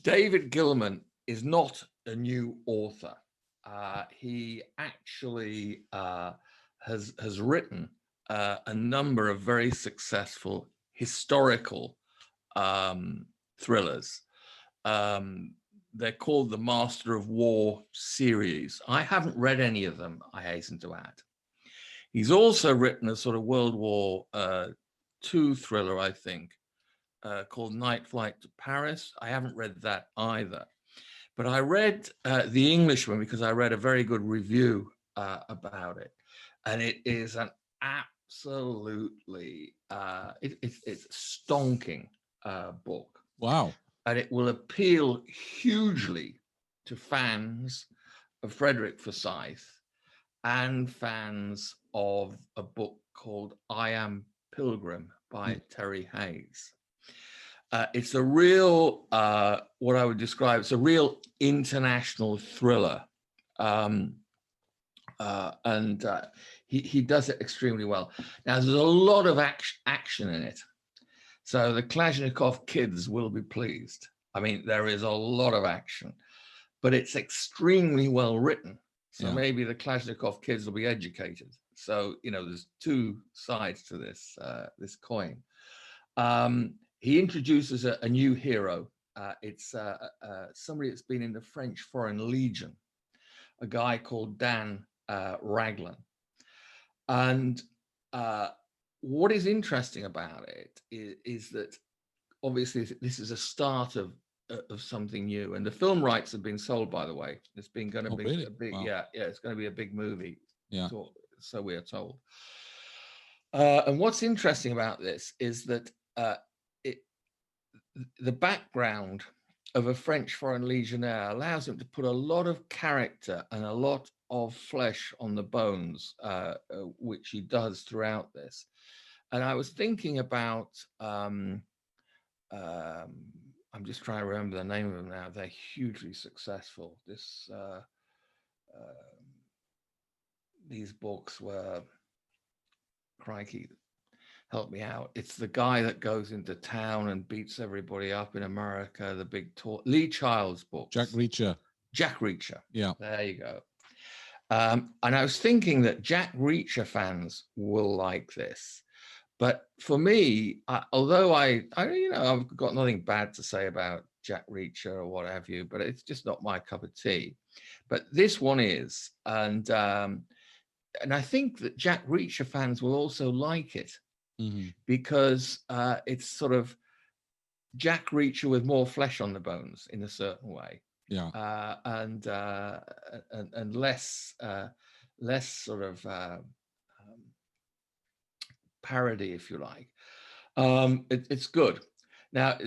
David Gilman is not a new author. He actually has written a number of very successful historical thrillers. They're called the Master of War series. I haven't read any of them, I hasten to add. He's also written a sort of World War II thriller, I think, called Night Flight to Paris. I haven't read that either. But I read The Englishman because I read a very good review about it. And it is an absolutely, it's a stonking book. Wow. And it will appeal hugely to fans of Frederick Forsyth and fans of a book called I Am Pilgrim by Terry Hayes. It's a real, what I would describe, it's a real international thriller. And he does it extremely well. Now, there's a lot of action in it. So the Kalashnikov kids will be pleased. I mean, there is a lot of action, but it's extremely well written. So maybe the Kalashnikov kids will be educated. So, you know, there's two sides to this, this coin. He introduces a new hero. It's somebody that's been in the French Foreign Legion, a guy called Dan Raglan. And what is interesting about it is that obviously this is a start of something new, and the film rights have been sold, by the way. It's been going to be really? a big, wow. It's going to be a big movie. Yeah. So we are told. And what's interesting about this is that the background of a French foreign legionnaire allows him to put a lot of character and a lot of flesh on the bones, which he does throughout this. And I was thinking about, I'm just trying to remember the name of them now. They're hugely successful. These books were, crikey, help me out. It's the guy that goes into town and beats everybody up in America, the big Lee Child's books. Jack Reacher. Jack Reacher. Yeah. There you go. And I was thinking that Jack Reacher fans will like this. But for me, although I've got nothing bad to say about Jack Reacher or what have you, but it's just not my cup of tea. But this one is, and I think that Jack Reacher fans will also like it, because it's sort of Jack Reacher with more flesh on the bones in a certain way. Yeah. And less sort of parody, if you like. It's good. Now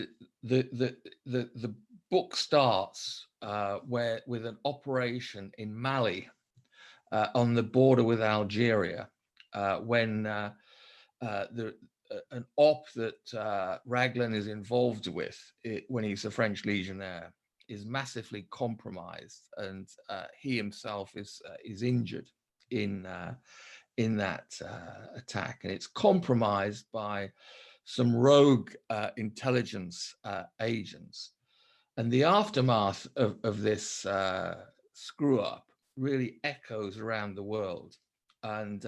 the book starts with an operation in Mali, on the border with Algeria, when an op that Raglan is involved with, when he's a French legionnaire, is massively compromised, and he himself is injured in that attack, and it's compromised by some rogue intelligence agents. And the aftermath of this screw up really echoes around the world. And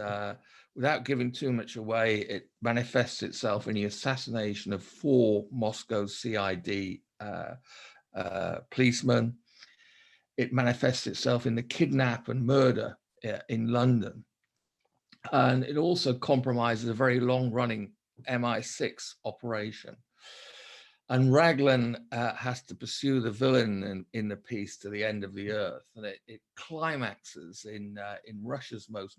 without giving too much away, it manifests itself in the assassination of 4 Moscow CID policemen. It manifests itself in the kidnap and murder in London. And it also compromises a very long-running MI6 operation. And Raglan has to pursue the villain in the piece to the end of the earth. And it climaxes in Russia's most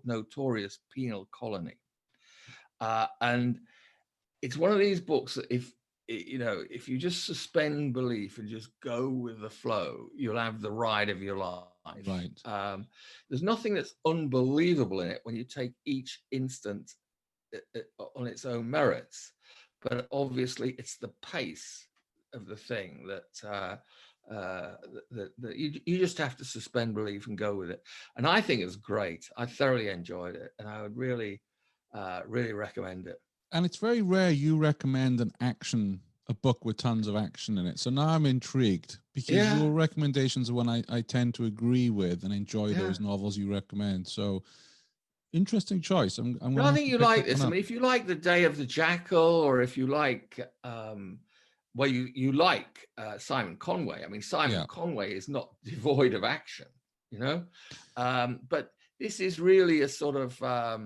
notorious penal colony. And it's one of these books that if you just suspend belief and just go with the flow, you'll have the ride of your life. Right. There's nothing that's unbelievable in it when you take each instant on its own merits, but obviously it's the pace of the thing that you just have to suspend belief and go with it. And I think it's great. I thoroughly enjoyed it, and I would really recommend it. And it's very rare you recommend a book with tons of action in it. So now I'm intrigued, because your recommendations are one I tend to agree with and enjoy those novels you recommend. So interesting choice. I think you like this. I mean, if you like The Day of the Jackal, or if you like, you like Simon Conway. I mean, Simon Conway is not devoid of action, but this is really a sort of, I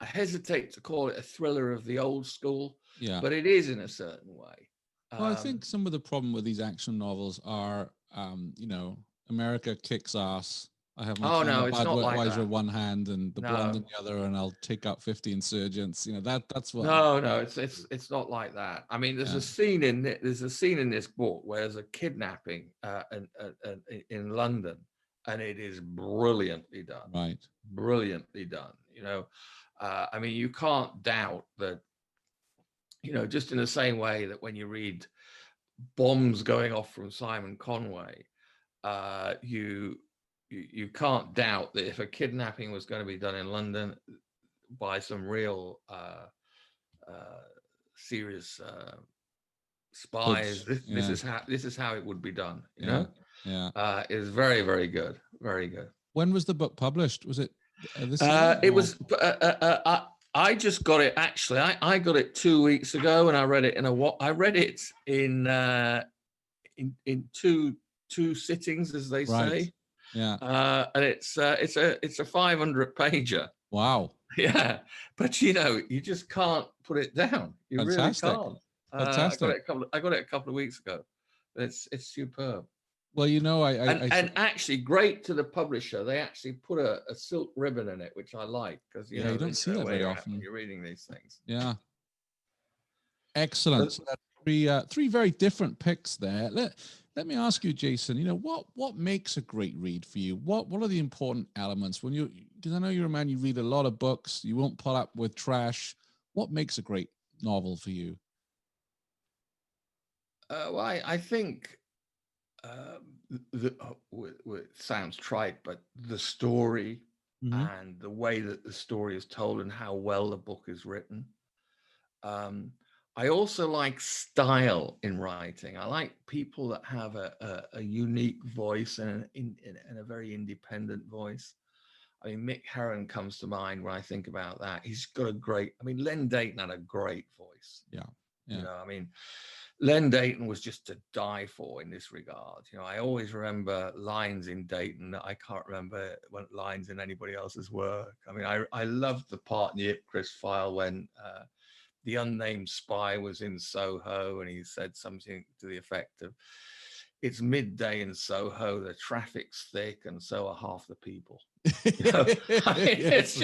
hesitate to call it a thriller of the old school, but it is in a certain way. Well, I think some of the problem with these action novels are, America kicks ass. I have my Budweiser one hand and the blonde in the other, and I'll take out 50 insurgents. That's what. No, it's not like that. I mean, there's a scene in this book where there's a kidnapping in London, and it is brilliantly done. Right, brilliantly done. I mean, you can't doubt that. Just in the same way that when you read bombs going off from Simon Conway, you can't doubt that if a kidnapping was going to be done in London by some real serious spies, this is how it would be done. It's very, very good, very good. When was the book published? Was it this year? It was. I just got it. Actually, I got it 2 weeks ago, and I read it in two sittings, as they say. Yeah. And it's a 500 pager. Wow. Yeah, but you just can't put it down. You Fantastic. Really can't. Fantastic. I got it a couple of weeks ago. It's superb. Well, and actually great to the publisher. They actually put a silk ribbon in it, which I like, because you don't see that very often when you're reading these things. Yeah. Excellent. Three very different picks there. Let me ask you, Jason, what makes a great read for you? What are the important elements because I know you're a man, you read a lot of books, you won't pull up with trash. What makes a great novel for you? Well, I think it sounds trite, but the story and the way that the story is told and how well the book is written. I also like style in writing. I like people that have a unique voice and a very independent voice. I mean, Mick Herron comes to mind when I think about that. He's got Len Deighton had a great voice. Yeah. Len Deighton was just to die for in this regard. I always remember lines in Deighton that I can't remember lines in anybody else's work. I mean, I loved the part in the Ipcris file when the unnamed spy was in Soho and he said something to the effect of, "It's midday in Soho, the traffic's thick, and so are half the people." It's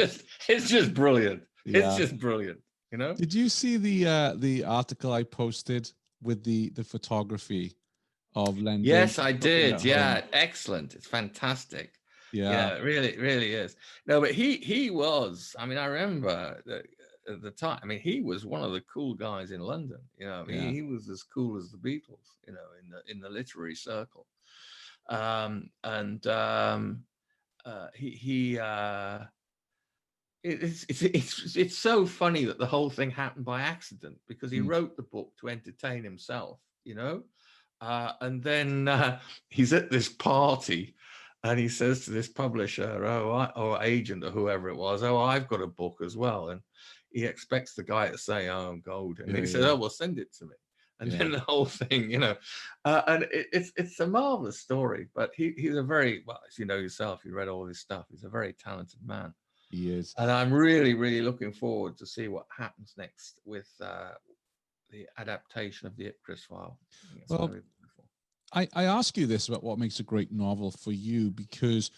just brilliant. Yeah. It's just brilliant. Did you see the article I posted with the photography of Len? Yes, I did. Yeah, excellent. It's fantastic. Yeah, it really is. No, but he was. I mean, I remember that at the time. I mean, he was one of the cool guys in London. He was as cool as the Beatles. In the literary circle. It's so funny that the whole thing happened by accident because he wrote the book to entertain himself, and then he's at this party and he says to this publisher or agent or whoever it was, "Oh, I've got a book as well." And he expects the guy to say, "Oh, gold." And he said, "Oh, well, send it to me." And then the whole thing, and it's a marvelous story, but he's a very, well, as you know yourself, you read all his stuff. He's a very talented man. He is. And I'm really, really looking forward to see what happens next with the adaptation of the Ipcris file. Well, I ask you this about what makes a great novel for you, because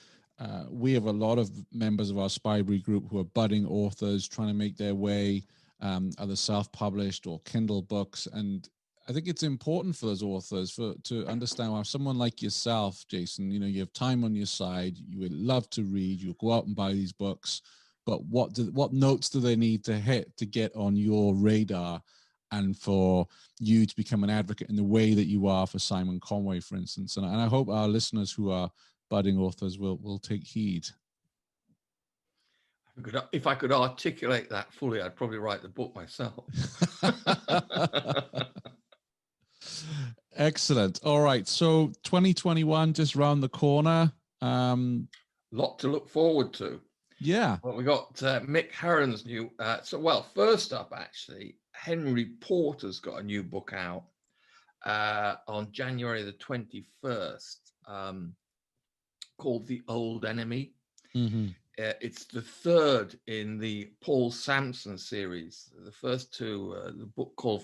we have a lot of members of our Spybrary group who are budding authors trying to make their way, either self-published or Kindle books. And I think it's important for those authors to understand how someone like yourself, Jason, you have time on your side, you would love to read, you'll go out and buy these books, but what notes do they need to hit to get on your radar and for you to become an advocate in the way that you are for Simon Conway, for instance? And I hope our listeners who are budding authors will take heed. If I could articulate that fully, I'd probably write the book myself. Excellent. All right. So 2021 just round the corner. Lot to look forward to. Yeah. Well, we got Mick Herron's new. First up, actually, Henry Porter's got a new book out on January the 21st, called The Old Enemy. Mm-hmm. It's the third in the Paul Sampson series. The first two, the book called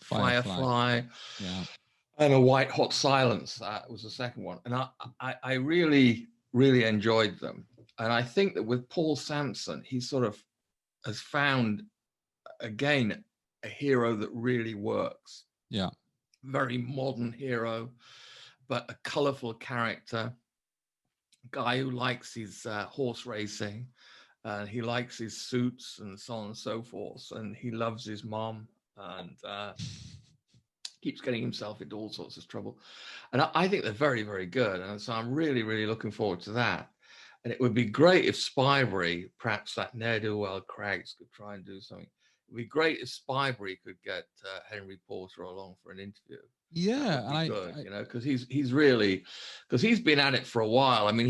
Firefly, and A White Hot Silence. That was the second one. And I really, really enjoyed them. And I think that with Paul Sampson, he sort of has found, again, a hero that really works. Yeah. Very modern hero, but a colorful character. Guy who likes his horse racing, and he likes his suits and so on and so forth, and he loves his mom and keeps getting himself into all sorts of trouble. And I think they're very, very good, and so I'm really, really looking forward to that. And it would be great if Spybrary, perhaps that ne'er-do-well Craggs, could try and do something. It would be great if Spybrary could get Henry Porter along for an interview. Yeah, because he's really, because he's been at it for a while. I mean,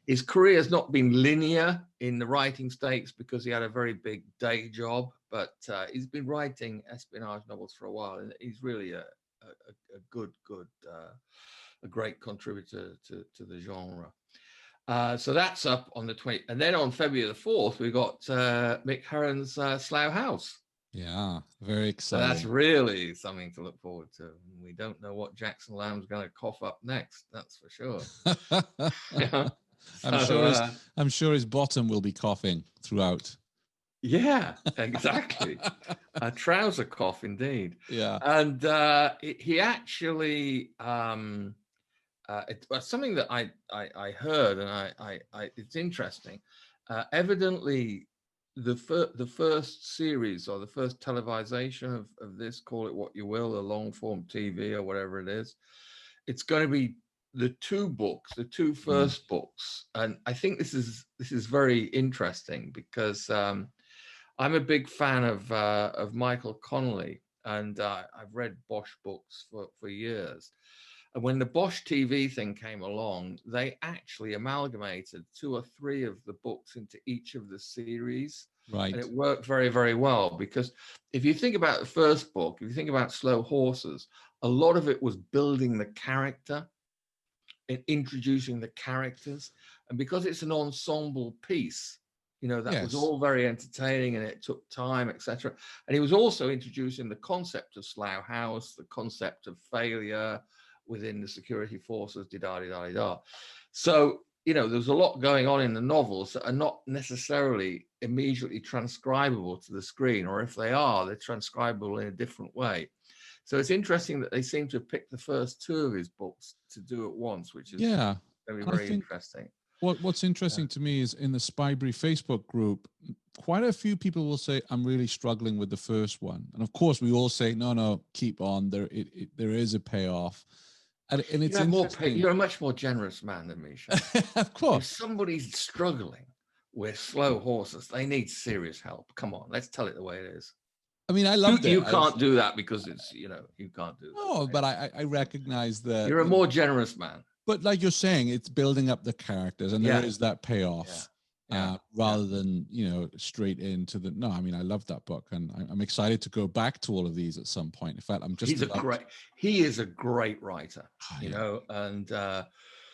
his career has not been linear in the writing stakes because he had a very big day job, but he's been writing espionage novels for a while, and he's really a great contributor to the genre. So that's up on the 20th, and then on February the 4th, we got Mick Herron's Slough House. Yeah, very exciting. So that's really something to look forward to. We don't know what Jackson Lamb's going to cough up next. That's for sure. I'm sure his bottom will be coughing throughout. Yeah, exactly. A trouser cough, indeed. Yeah. And he actually, it was something that I heard, and it's interesting. Evidently, the first series or the first televisation of this, call it what you will, a long form TV or whatever it is, it's going to be the two first books. And I think this is very interesting because I'm a big fan of Michael Connolly, and I've read Bosch books for years. And when the Bosch TV thing came along, they actually amalgamated 2 or 3 of the books into each of the series. Right. And it worked very, very well, because if you think about the first book, if you think about Slow Horses, a lot of it was building the character and introducing the characters. And because it's an ensemble piece, that was all very entertaining, and it took time, etc. And he was also introducing the concept of Slough House, the concept of failure within the security forces, da-da-da-da-da. So, there's a lot going on in the novels that are not necessarily immediately transcribable to the screen, or if they are, they're transcribable in a different way. So it's interesting that they seem to have picked the first 2 of his books to do at once, which is very, very interesting. What's interesting to me is in the Spybrary Facebook group, quite a few people will say, I'm really struggling with the first one. And of course, we all say, no, keep on. There is a payoff. And it's interesting. You're a much more generous man than me, Sean. Of course. If somebody's struggling with Slow Horses, they need serious help. Come on, let's tell it the way it is. I mean, I love it. You can't do that because it's, you can't do that. No, but I recognize that. You're a more generous man. But like you're saying, it's building up the characters, and there is that payoff, rather than, straight into the, no, I mean, I love that book, and I'm excited to go back to all of these at some point. In fact, he is a great writer, and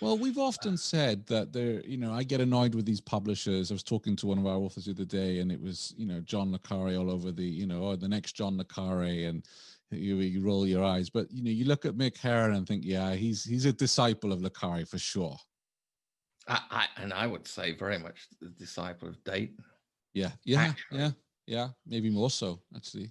well, we've often said that there, I get annoyed with these publishers. I was talking to one of our authors the other day, and it was, John le Carré all over the, the next John le Carré, and you roll your eyes. But, you look at Mick Herron and think, yeah, he's a disciple of le Carré for sure. I would say very much the disciple of Dayton. Yeah, maybe more so, actually.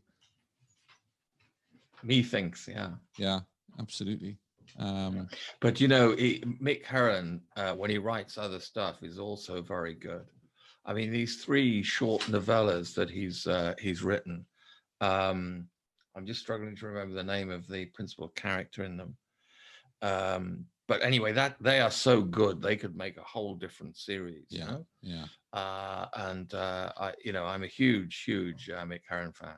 Methinks, yeah, absolutely. But Mick Herron, when he writes other stuff, is also very good. I mean, these 3 short novellas that he's written, I'm just struggling to remember the name of the principal character in them. But anyway, that they are so good, they could make a whole different series. And I'm a huge Mick Herron fan.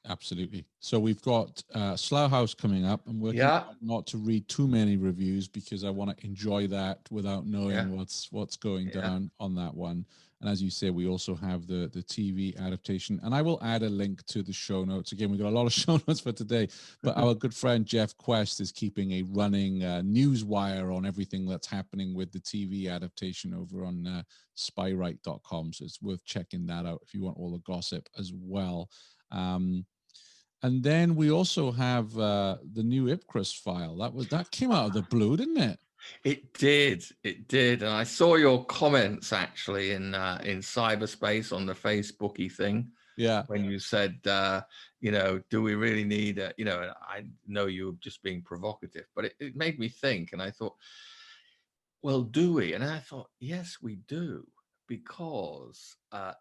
Absolutely. So we've got Slough House coming up. I'm working not to read too many reviews because I want to enjoy that without knowing what's going down on that one. And as you say, we also have the TV adaptation. And I will add a link to the show notes. Again, we've got a lot of show notes for today. But our good friend Jeff Quest is keeping a running news wire on everything that's happening with the TV adaptation over on spywrite.com. So it's worth checking that out if you want all the gossip as well. And then we also have the new Ipcris file. That came out of the blue, didn't it? It did. And I saw your comments actually in cyberspace on the Facebooky thing. Yeah. When you said, do we really need I know you were just being provocative, but it made me think, and I thought, well, do we? And I thought, yes, we do. Because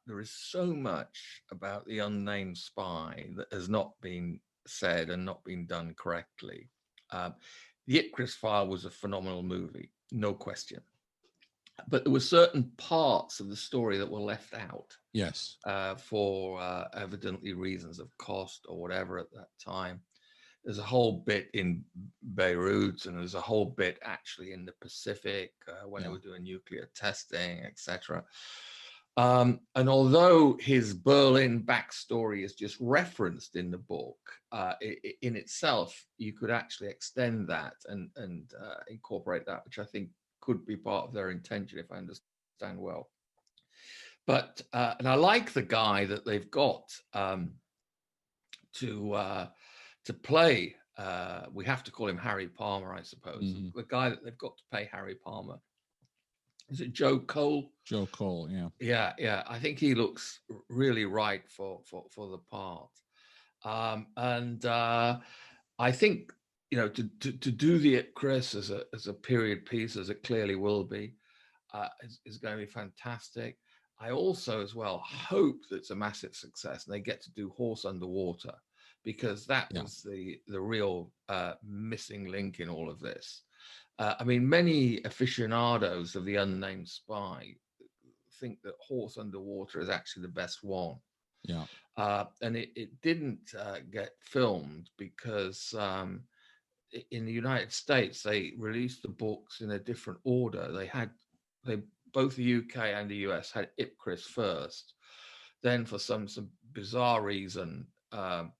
there is so much about the unnamed spy that has not been said and not been done correctly. The Ipcris file was a phenomenal movie, no question. But there were certain parts of the story that were left out. Yes. For evidently reasons of cost or whatever at that time. There's a whole bit in Beirut, and there's a whole bit actually in the Pacific when they were doing nuclear testing, etc. And although his Berlin backstory is just referenced in the book, in itself, you could actually extend that and incorporate that, which I think could be part of their intention, if I understand well. But and I like the guy that they've got to play, we have to call him Harry Palmer, I suppose. The guy that they've got to play Harry Palmer Is it Joe Cole? Joe Cole, yeah. Yeah. I think he looks really right for the part. And I think, to do the Chris as a period piece, as it clearly will be, is going to be fantastic. I also, as well, hope that it's a massive success and they get to do Horse Underwater, because that was the real missing link in all of this. I mean, many aficionados of The Unnamed Spy think that Horse Underwater is actually the best one. Yeah. And it didn't get filmed because in the United States, they released the books in a different order. Both the UK and the US had Ipcris first. Then for some bizarre reason, the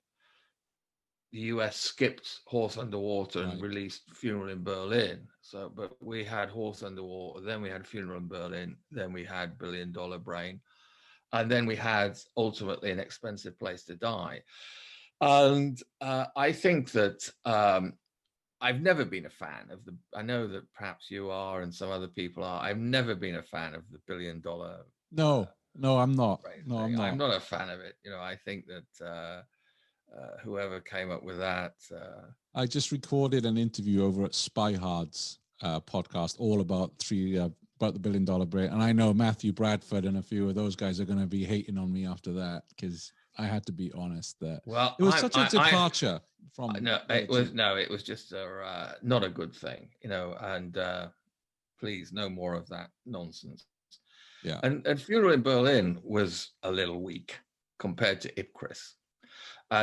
US skipped Horse Underwater and released Funeral in Berlin. But we had Horse Underwater, then we had Funeral in Berlin, then we had $1 Billion Brain, and then we had ultimately An Expensive Place to Die. And I think that I've never been a fan of I know that perhaps you are and some other people are. I've never been a fan of the $1 Billion. No, I'm not. No, I'm not. I'm not a fan of it. I think that whoever came up with that. I just recorded an interview over at Spyhard's podcast, all about the $1 Billion Brain, and I know Matthew Bradford and a few of those guys are going to be hating on me after that, because I had to be honest that it was such a departure from. It was just not a good thing, and please, no more of that nonsense. Yeah. And Funeral in Berlin was a little weak compared to Ipcris.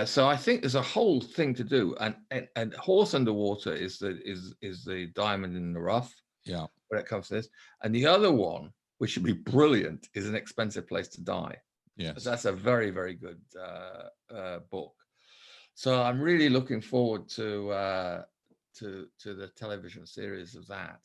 So I think there's a whole thing to do, and Horse Underwater is the diamond in the rough. Yeah. When it comes to this, and the other one, which should be brilliant, is An Expensive Place to Die. Yes, that's a very, very good book. So I'm really looking forward to the television series of that.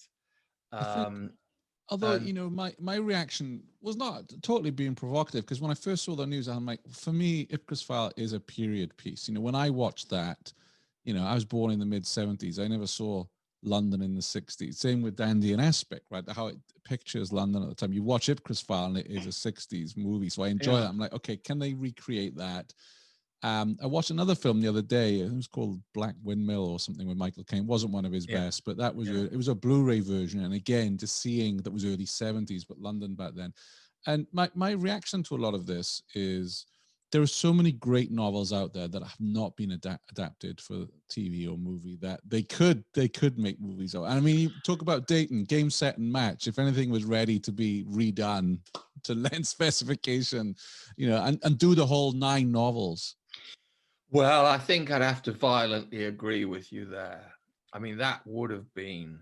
Although, my reaction was not totally being provocative, because when I first saw the news, I'm like, for me, Ipcris File is a period piece. When I watched that, I was born in the mid-70s. I never saw London in the 60s. Same with Dandy and Aspic, right? How it pictures London at the time. You watch Ipcris File and it is a 60s movie. So I enjoy that. I'm like, okay, can they recreate that? I watched another film the other day. It was called Black Windmill or something with Michael Caine. It wasn't one of his best, but that was it was a Blu-ray version. And again, just seeing that was early 70s, but London back then. And my reaction to a lot of this is there are so many great novels out there that have not been adapted for TV or movie that they could make movies of. And I mean, you talk about Dayton, Game, Set, and Match. If anything was ready to be redone to length specification, and do the whole 9 novels. Well, I think I'd have to violently agree with you there. I mean, that would have been,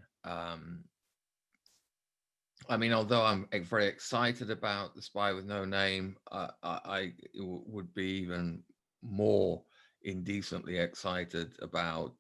although I'm very excited about The Spy with No Name, I would be even more indecently excited about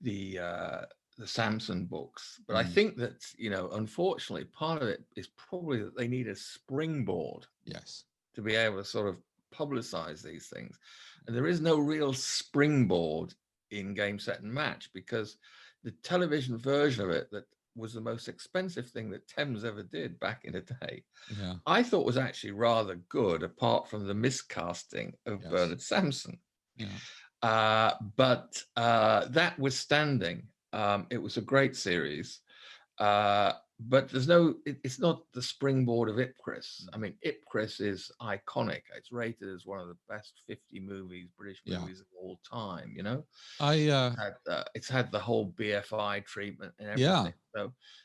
the Samson books. But I think that, unfortunately, part of it is probably that they need a springboard. Yes. To be able to sort of publicize these things. And there is no real springboard in Game, Set, and Match, because the television version of it that was the most expensive thing that Thames ever did back in the day, I thought was actually rather good, apart from the miscasting of Bernard Samson. But that withstanding, it was a great series. But it's not the springboard of Ipcris. I mean, Ipcris is iconic. It's rated as one of the best 50 British movies of all time, It's had the whole BFI treatment and everything.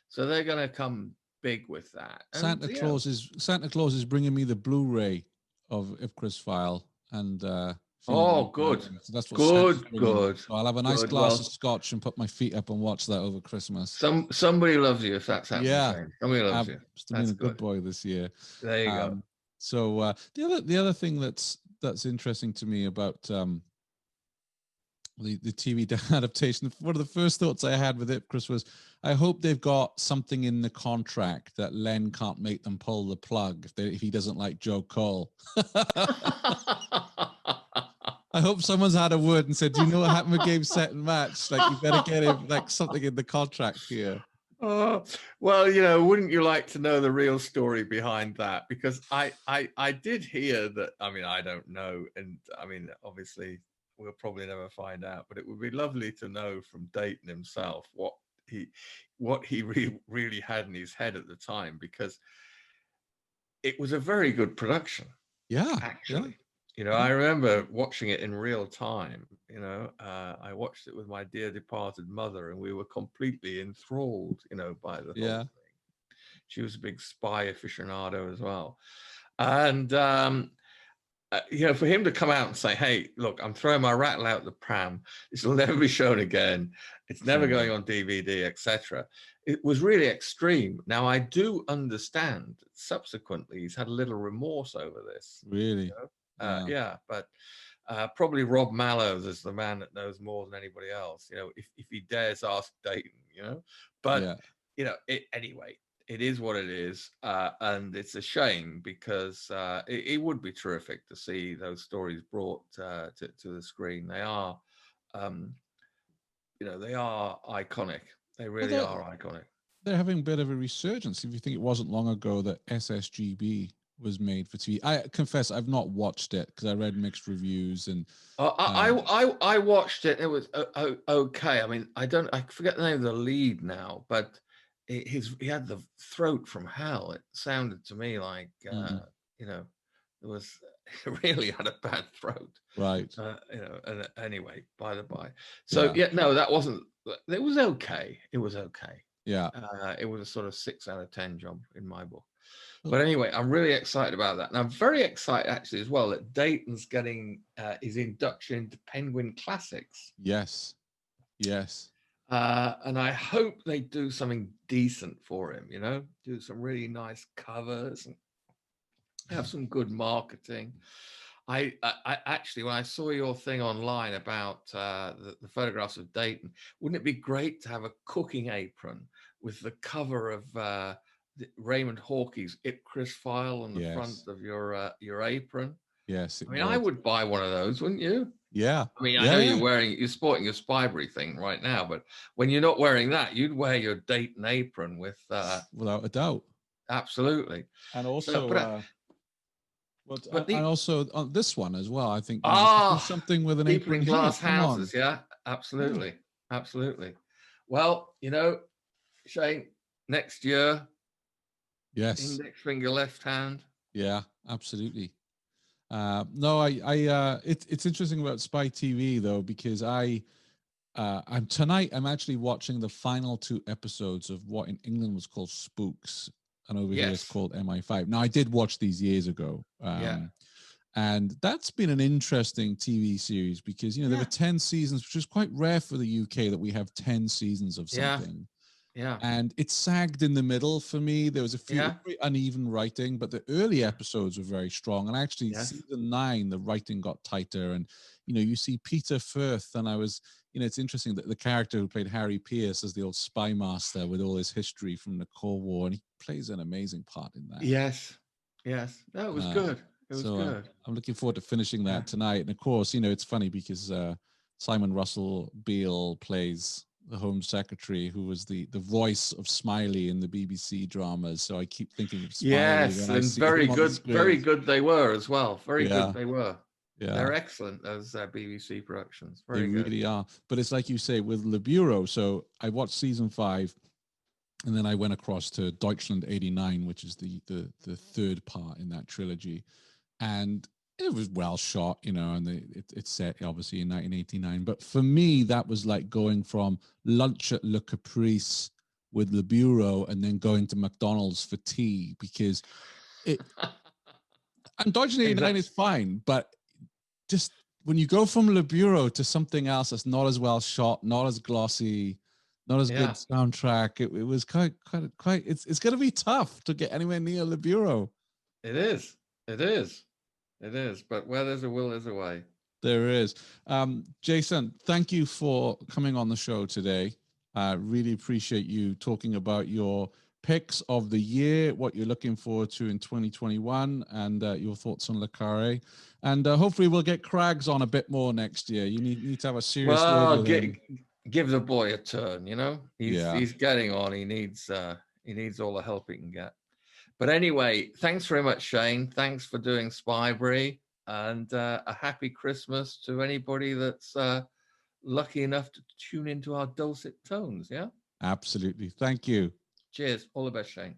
So they're going to come big with that. And, Santa Claus is bringing me the Blu-ray of Ipcris File, and good. So that's what good. So I'll have a nice glass of scotch and put my feet up and watch that over Christmas. Somebody loves you if that's happening. Somebody loves you. That's been a good boy this year. There you go. So the other thing that's interesting to me about the TV adaptation, one of the first thoughts I had with Ipcris was, I hope they've got something in the contract that Len can't make them pull the plug if he doesn't like Joe Cole. I hope someone's had a word and said, do you know what happened with Game, Set, and Match? Like, you better get him like something in the contract here. Oh, well, wouldn't you like to know the real story behind that? Because I did hear that. I mean, I don't know, and I mean, obviously, we'll probably never find out. But it would be lovely to know from Dayton himself what he really had in his head at the time, because it was a very good production. Yeah, Actually. I remember watching it in real time. I watched it with my dear departed mother, and we were completely enthralled, by the whole thing. She was a big spy aficionado as well. And, for him to come out and say, hey, look, I'm throwing my rattle out the pram. This will never be shown again. It's never going on DVD, etc. It was really extreme. Now, I do understand subsequently he's had a little remorse over this. Really? Yeah, but probably Rob Mallows is the man that knows more than anybody else, if he dares ask Dayton, but anyway, it is what it is, and it's a shame, because it would be terrific to see those stories brought to the screen. They are they are iconic. They really are iconic. They're having a bit of a resurgence. If you think, it wasn't long ago that SSGB was made for TV. I confess I've not watched it because I read mixed reviews, and I watched it. It was okay. I mean, I forget the name of the lead now, but he had the throat from hell. It sounded to me like it was really had a bad throat, right? And anyway, by the by. So no, that wasn't. It was okay. It was okay. Yeah, it was a sort of 6 out of 10 job in my book. But anyway, I'm really excited about that. And I'm very excited actually as well that Dayton's getting his induction into Penguin Classics. Yes. And I hope they do something decent for him, do some really nice covers and have some good marketing. I actually, when I saw your thing online about the photographs of Dayton, wouldn't it be great to have a cooking apron with the cover of Raymond Hawkey's Ipcris file on the front of your apron? Yes, I mean, I would buy one of those, wouldn't you? Yeah. I mean, I know you're sporting your Spybrary thing right now, but when you're not wearing that, you'd wear your Dayton apron with without a doubt. Absolutely. And also, and also on this one as well, I think something with an apron apron glass houses. Yeah, absolutely, absolutely. Well, Shane, next year. Yes. Index finger left hand. Yeah, absolutely. No, it's interesting about Spy TV though, because I'm actually watching the final 2 episodes of what in England was called Spooks, and over here it's called MI5. Now, I did watch these years ago, and that's been an interesting TV series because there were 10 seasons, which is quite rare for the UK that we have 10 seasons of something. Yeah. And it sagged in the middle for me. There was a few very uneven writing, but the early episodes were very strong. And actually, season 9, the writing got tighter. And, you see Peter Firth, and I was, it's interesting that the character who played Harry Pierce as the old spy master with all his history from the Cold War, and he plays an amazing part in that. Yes. No, it was good. It was good. I'm looking forward to finishing that tonight. And of course, it's funny because Simon Russell Beale plays the Home Secretary, who was the voice of Smiley in the BBC dramas. So I keep thinking of Smiley. Yes, and very good they were as well. Very good they were. Yeah, they're excellent, those BBC productions. They really are. But it's like you say with Le Bureau. So I watched season 5, and then I went across to Deutschland 89, which is the third part in that trilogy, and it was well shot, and it's set obviously in 1989. But for me, that was like going from lunch at Le Caprice with Le Bureau and then going to McDonald's for tea, because it. And Deutschland 89 is fine, but just when you go from Le Bureau to something else that's not as well shot, not as glossy, not as good soundtrack, it was quite. It's going to be tough to get anywhere near Le Bureau. It is. But where there's a will, there's a way. There is. Jason, thank you for coming on the show today. Really appreciate you talking about your picks of the year, what you're looking forward to in 2021, and your thoughts on le Carré. And hopefully we'll get Craggs on a bit more next year. You need to have a serious word with him. give the boy a turn. Yeah. He's getting on. He needs all the help he can get. But anyway, thanks very much, Shane. Thanks for doing Spybrary, and a happy Christmas to anybody that's lucky enough to tune into our dulcet tones. Yeah. Absolutely. Thank you. Cheers. All the best, Shane.